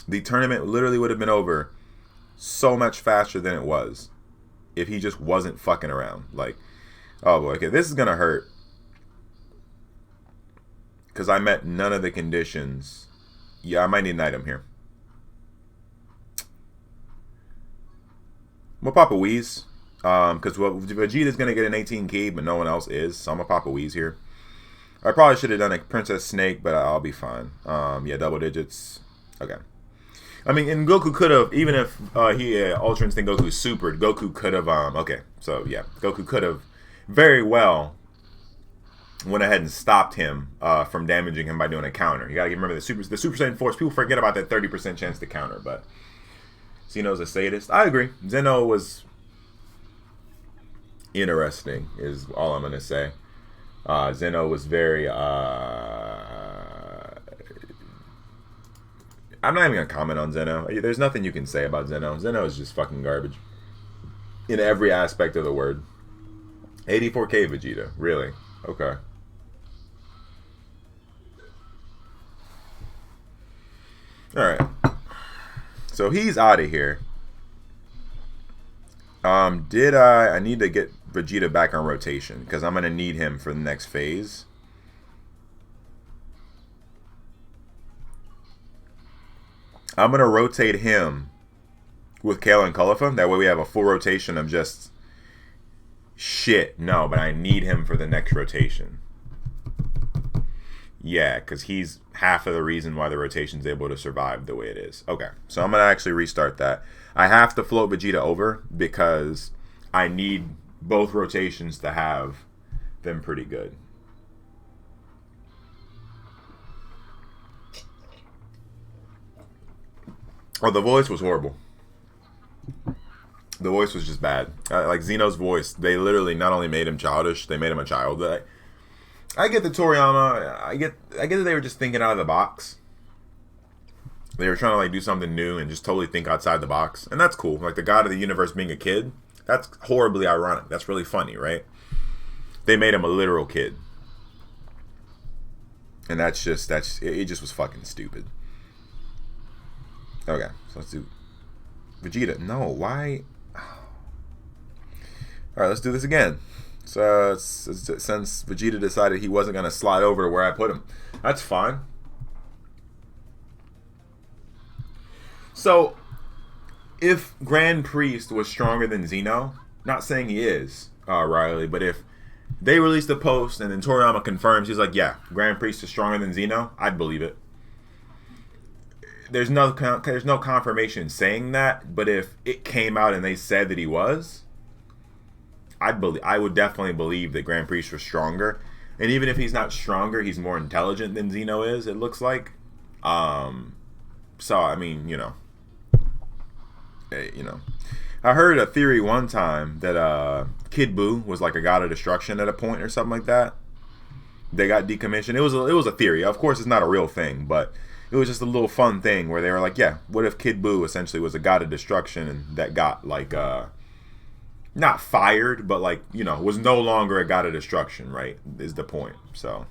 The tournament literally would have been over so much faster than it was. If he just wasn't fucking around. Like... Oh boy, okay, this is gonna hurt. Because I met none of the conditions. Yeah, I might need an item here. I'm gonna pop a Wheeze. Because Vegeta's gonna get an 18 key, but no one else is. So I'm gonna pop a Wheeze here. I probably should have done a Princess Snake, but I'll be fine. Yeah, double digits. Okay. I mean, and Goku could have, even if he Ultra Instinct Goku supered, Goku could have, okay. So, yeah, Goku could have very well went ahead and stopped him from damaging him by doing a counter. You gotta remember the Super Saiyan Force. People forget about that 30% chance to counter, but Zeno's a sadist. I agree. Zeno was interesting, is all I'm gonna say. Zeno was very. I'm not even gonna comment on Zeno. There's nothing you can say about Zeno. Zeno is just fucking garbage in every aspect of the word. 84k Vegeta, really? Okay. Alright. So he's out of here. I need to get Vegeta back on rotation, because I'm going to need him for the next phase. I'm going to rotate him with Kale and Caulifla. That way we have a full rotation of just... Shit, no, but I need him for the next rotation. Yeah, because he's half of the reason why the rotation's able to survive the way it is. Okay, so I'm going to actually restart that. I have to float Vegeta over because I need both rotations to have them pretty good. Oh, the voice was horrible. The voice was just bad. Like Zeno's voice, they literally not only made him childish, they made him a child. I get the Toriyama. I get that they were just thinking out of the box. They were trying to like do something new and just totally think outside the box, and that's cool. Like the god of the universe being a kid, that's horribly ironic. That's really funny, right? They made him a literal kid, and it just was fucking stupid. Okay, so let's do Vegeta. No, why? Alright, let's do this again. So, since Vegeta decided he wasn't going to slide over to where I put him. That's fine. So, if Grand Priest was stronger than Zeno, not saying he is, Riley, but if they released a post and then Toriyama confirms, he's like, yeah, Grand Priest is stronger than Zeno, I'd believe it. There's no confirmation saying that, but if it came out and they said that he was, I would definitely believe that Grand Priest was stronger. And even if he's not stronger, he's more intelligent than Zeno is, it looks like. So, I mean, you know. I heard a theory one time that Kid Buu was like a god of destruction at a point or something like that. They got decommissioned. It was a theory. Of course, it's not a real thing, but it was just a little fun thing where they were like, yeah, what if Kid Buu essentially was a god of destruction and that got like not fired, but like, you know, was no longer a god of destruction, right? Is the point. So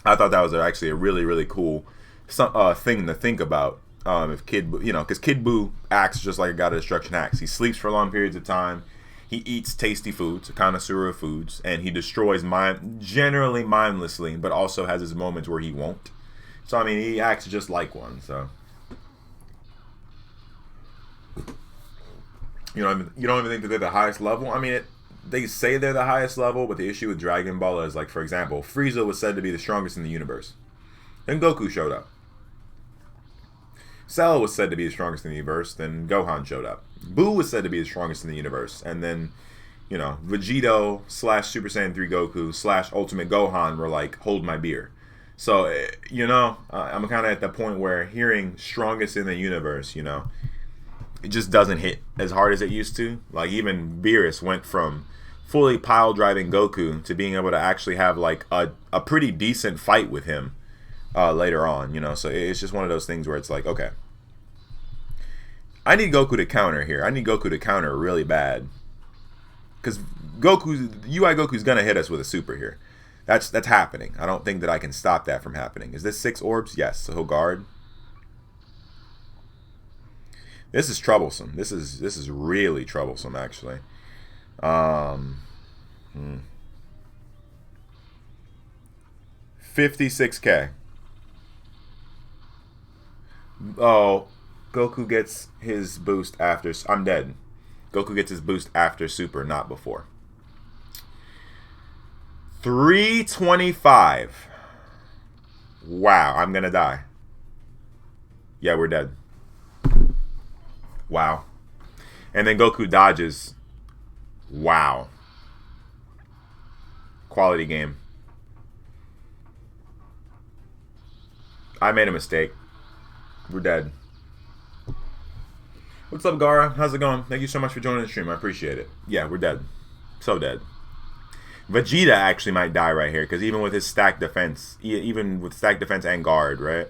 I thought that was actually a really, really cool thing to think about. If Kid Buu, you know, because Kid Buu acts just like a god of destruction acts. He sleeps for long periods of time. He eats tasty foods, a connoisseur of foods, and he destroys generally mindlessly, but also has his moments where he won't. So I mean, he acts just like one. So you don't even think that they're the highest level. I mean, they say they're the highest level, but the issue with Dragon Ball is, like, for example, Frieza was said to be the strongest in the universe. Then Goku showed up. Cell was said to be the strongest in the universe. Then Gohan showed up. Buu was said to be the strongest in the universe. And then, you know, Vegito / Super Saiyan 3 Goku / Ultimate Gohan were like, hold my beer. So, you know, I'm kind of at the point where hearing strongest in the universe, you know, it just doesn't hit as hard as it used to. Like, even Beerus went from fully pile driving Goku to being able to actually have like a pretty decent fight with him later on, you know. So it's just one of those things where it's like, okay, I need Goku to counter here. I need Goku to counter really bad, because UI Goku's gonna hit us with a super here. That's happening. I don't think that I can stop that from happening. Is this 6 orbs? Yes. So he'll guard. This is troublesome. This is really troublesome, actually. 56K. Oh, Goku gets his boost after. I'm dead. Goku gets his boost after Super, not before. 325. Wow, I'm gonna die. Yeah, we're dead. Wow. And then Goku dodges. Wow. Quality game. I made a mistake. We're dead. What's up, Gara? How's it going? Thank you so much for joining the stream. I appreciate it. Yeah, we're dead. So dead. Vegeta actually might die right here, because even with his stacked defense, even with stacked defense and guard, right?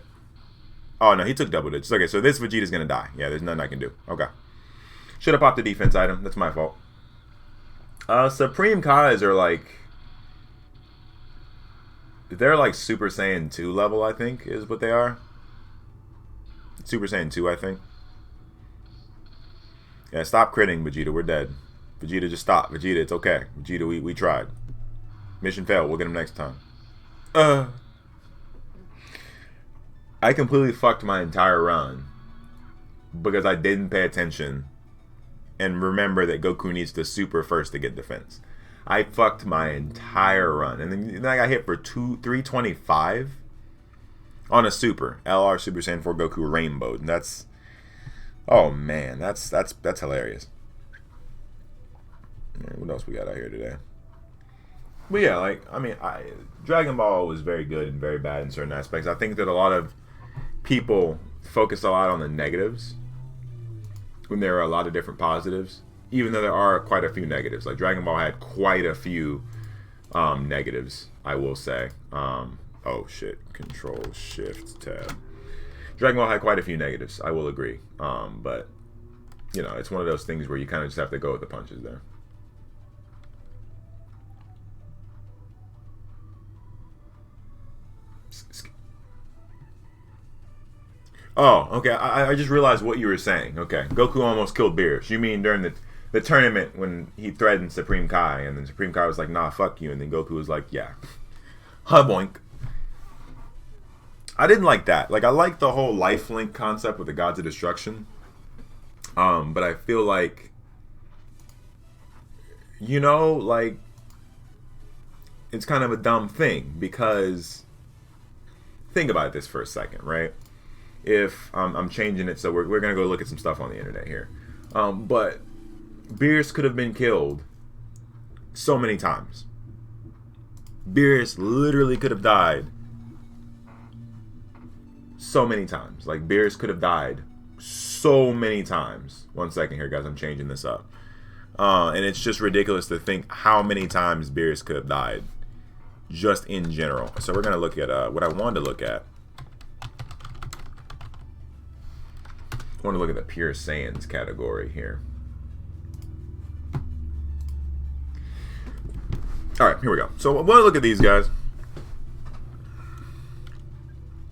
Oh, no, he took double digits. Okay, so this Vegeta's going to die. Yeah, there's nothing I can do. Okay. Should have popped the defense item. That's my fault. Supreme Kais are like... They're like Super Saiyan 2 level, I think, is what they are. Super Saiyan 2, I think. Yeah, stop critting, Vegeta. We're dead. Vegeta, just stop. Vegeta, it's okay. Vegeta, we tried. Mission failed. We'll get him next time. I completely fucked my entire run because I didn't pay attention and remember that Goku needs to super first to get defense. I fucked my entire run, and then I got hit for 325 on a super LR Super Saiyan 4 Goku Rainbow. And that's, oh man, that's hilarious. What else we got out here today? But yeah, like, I mean, Dragon Ball was very good and very bad in certain aspects. I think that a lot of people focus a lot on the negatives when there are a lot of different positives, even though there are quite a few negatives. Like, Dragon Ball had quite a few negatives, I will say. Oh shit, Control Shift Tab. Dragon Ball had quite a few negatives, I will agree. But, you know, it's one of those things where you kind of just have to go with the punches there. Oh, okay. I just realized what you were saying. Okay, Goku almost killed Beerus. You mean during the tournament when he threatened Supreme Kai, and then Supreme Kai was like, nah, fuck you, and then Goku was like, yeah. Boink. I didn't like that. Like, I like the whole lifelink concept with the Gods of Destruction. But I feel like, you know, like, it's kind of a dumb thing, because think about this for a second, right? If I'm changing it, so we're gonna go look at some stuff on the internet here. But Beerus could have been killed so many times. Beerus literally could have died so many times. Like, Beerus could have died so many times. 1 second here, guys. I'm changing this up. And it's just ridiculous to think how many times Beerus could have died just in general. So we're going to look at what I wanted to look at. I want to look at the pure Saiyans category here. Alright, here we go. So I want to look at these guys.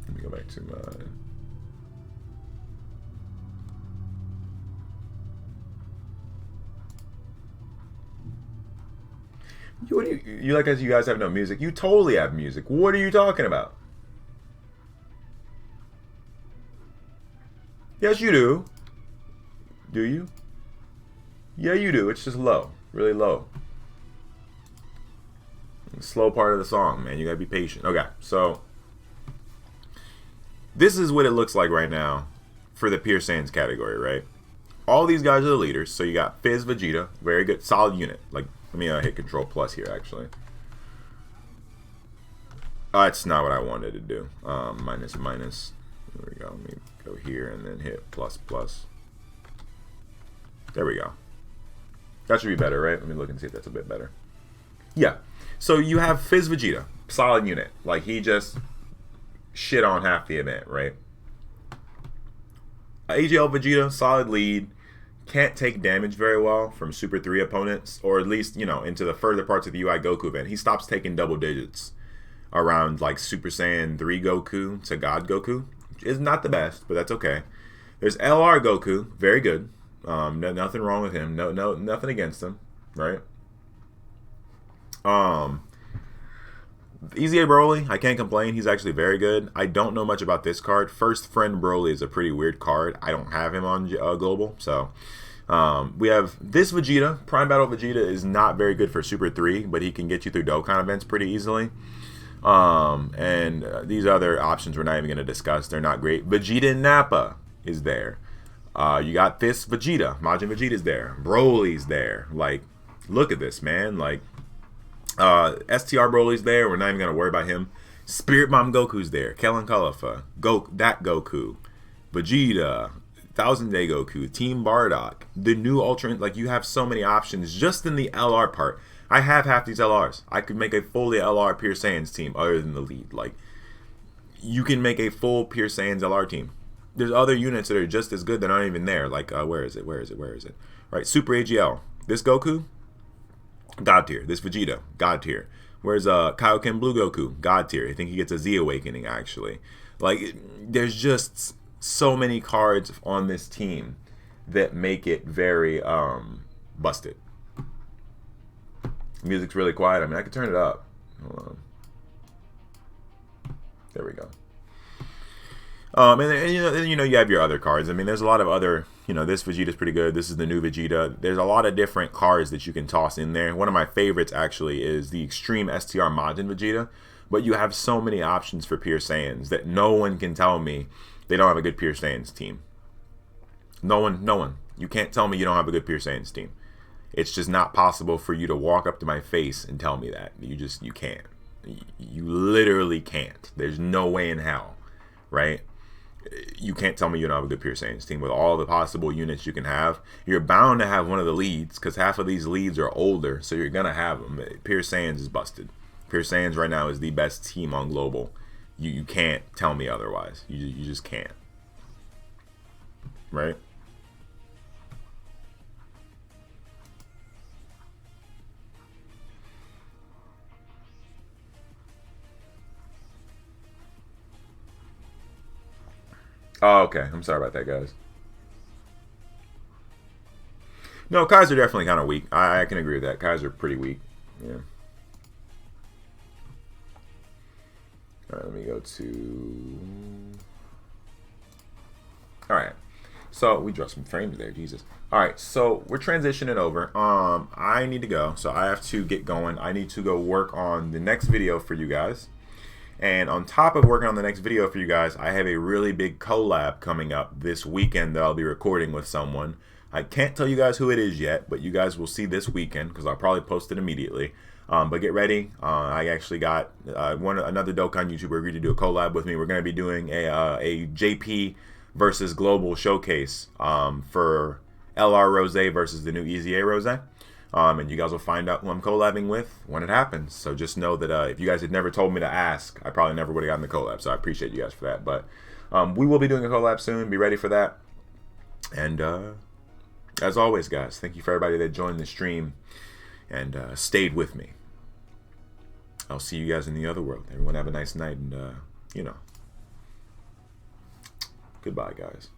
Let me go back to my... What do you like as you guys have no music? You totally have music. What are you talking about? Yes, you do. Do you? Yeah, you do. It's just low. Really low. Slow part of the song, man. You gotta be patient. Okay, so this is what it looks like right now for the Pure Saiyans category, right? All these guys are the leaders. So you got Fizz, Vegeta, very good, solid unit. Like, let me hit Control Plus here, actually. That's not what I wanted to do. Minus, minus. There we go. Let me go here and then hit plus, plus. There we go. That should be better, right? Let me look and see if that's a bit better. Yeah. So you have Fizz Vegeta, solid unit. Like, he just shit on half the event, right? AGL Vegeta, solid lead. Can't take damage very well from Super 3 opponents, or at least, you know, into the further parts of the UI Goku event. He stops taking double digits around, like, Super Saiyan 3 Goku to God Goku. Is not the best, but that's okay. There's LR Goku, very good. Nothing wrong with him. Nothing against him, right? Easy A Broly, I can't complain. He's actually very good. I don't know much about this card. First Friend Broly is a pretty weird card. I don't have him on Global, so we have this Vegeta. Prime Battle Vegeta is not very good for Super 3, but he can get you through Dokkan events pretty easily. These other options we're not even going to discuss. They're not great. Vegeta Nappa is there. You got this Vegeta. Majin Vegeta's there. Broly's there. Like, look at this, man. Like, STR Broly's there. We're not even going to worry about him. Spirit Bomb Goku's there. Kellen Kalafa. That Goku. Vegeta. 1000 Day Goku. Team Bardock. The new Ultra. Like, you have so many options just in the LR part. I have half these LRs. I could make a fully LR Pure Saiyans team other than the lead. Like, you can make a full Pure Saiyans LR team. There's other units that are just as good. They're not even there. Like, where is it? Where is it? Where is it? Right, Super AGL. This Goku, God tier. This Vegeta, God tier. Where's Kaioken Blue Goku? God tier. I think he gets a Z Awakening, actually. Like, there's just so many cards on this team that make it very busted. Music's really quiet. I mean, I could turn it up. Hold on. There we go. And you know, you have your other cards. I mean, there's a lot of other, you know, this Vegeta's pretty good. This is the new Vegeta. There's a lot of different cards that you can toss in there. One of my favorites, actually, is the Extreme STR Majin Vegeta. But you have so many options for Pure Saiyans that no one can tell me they don't have a good Pure Saiyans team. No one. You can't tell me you don't have a good Pure Saiyans team. It's just not possible for you to walk up to my face and tell me that. You can't. You literally can't. There's no way in hell, right? You can't tell me you don't have a good Pure Saiyans team with all the possible units you can have. You're bound to have one of the leads because half of these leads are older, so you're going to have them. Pure Saiyans is busted. Pure Saiyans right now is the best team on Global. You can't tell me otherwise. You just can't. Right? Oh, okay. I'm sorry about that, guys. No, Kai's are definitely kind of weak. I can agree with that. Kai's are pretty weak. Yeah. All right, let me go to... All right. So, we dropped some frames there. Jesus. All right, so we're transitioning over. I need to go, so I have to get going. I need to go work on the next video for you guys. And on top of working on the next video for you guys, I have a really big collab coming up this weekend that I'll be recording with someone. I can't tell you guys who it is yet, but you guys will see this weekend because I'll probably post it immediately. But get ready. I actually got another Dokkan YouTuber agreed to do a collab with me. We're going to be doing a JP versus Global Showcase for LR Rose versus the new Easy A Rose. And you guys will find out who I'm collabing with when it happens. So just know that if you guys had never told me to ask, I probably never would have gotten the collab. So I appreciate you guys for that. But we will be doing a collab soon. Be ready for that. And as always, guys, thank you for everybody that joined the stream and stayed with me. I'll see you guys in the other world. Everyone have a nice night, and, you know, goodbye, guys.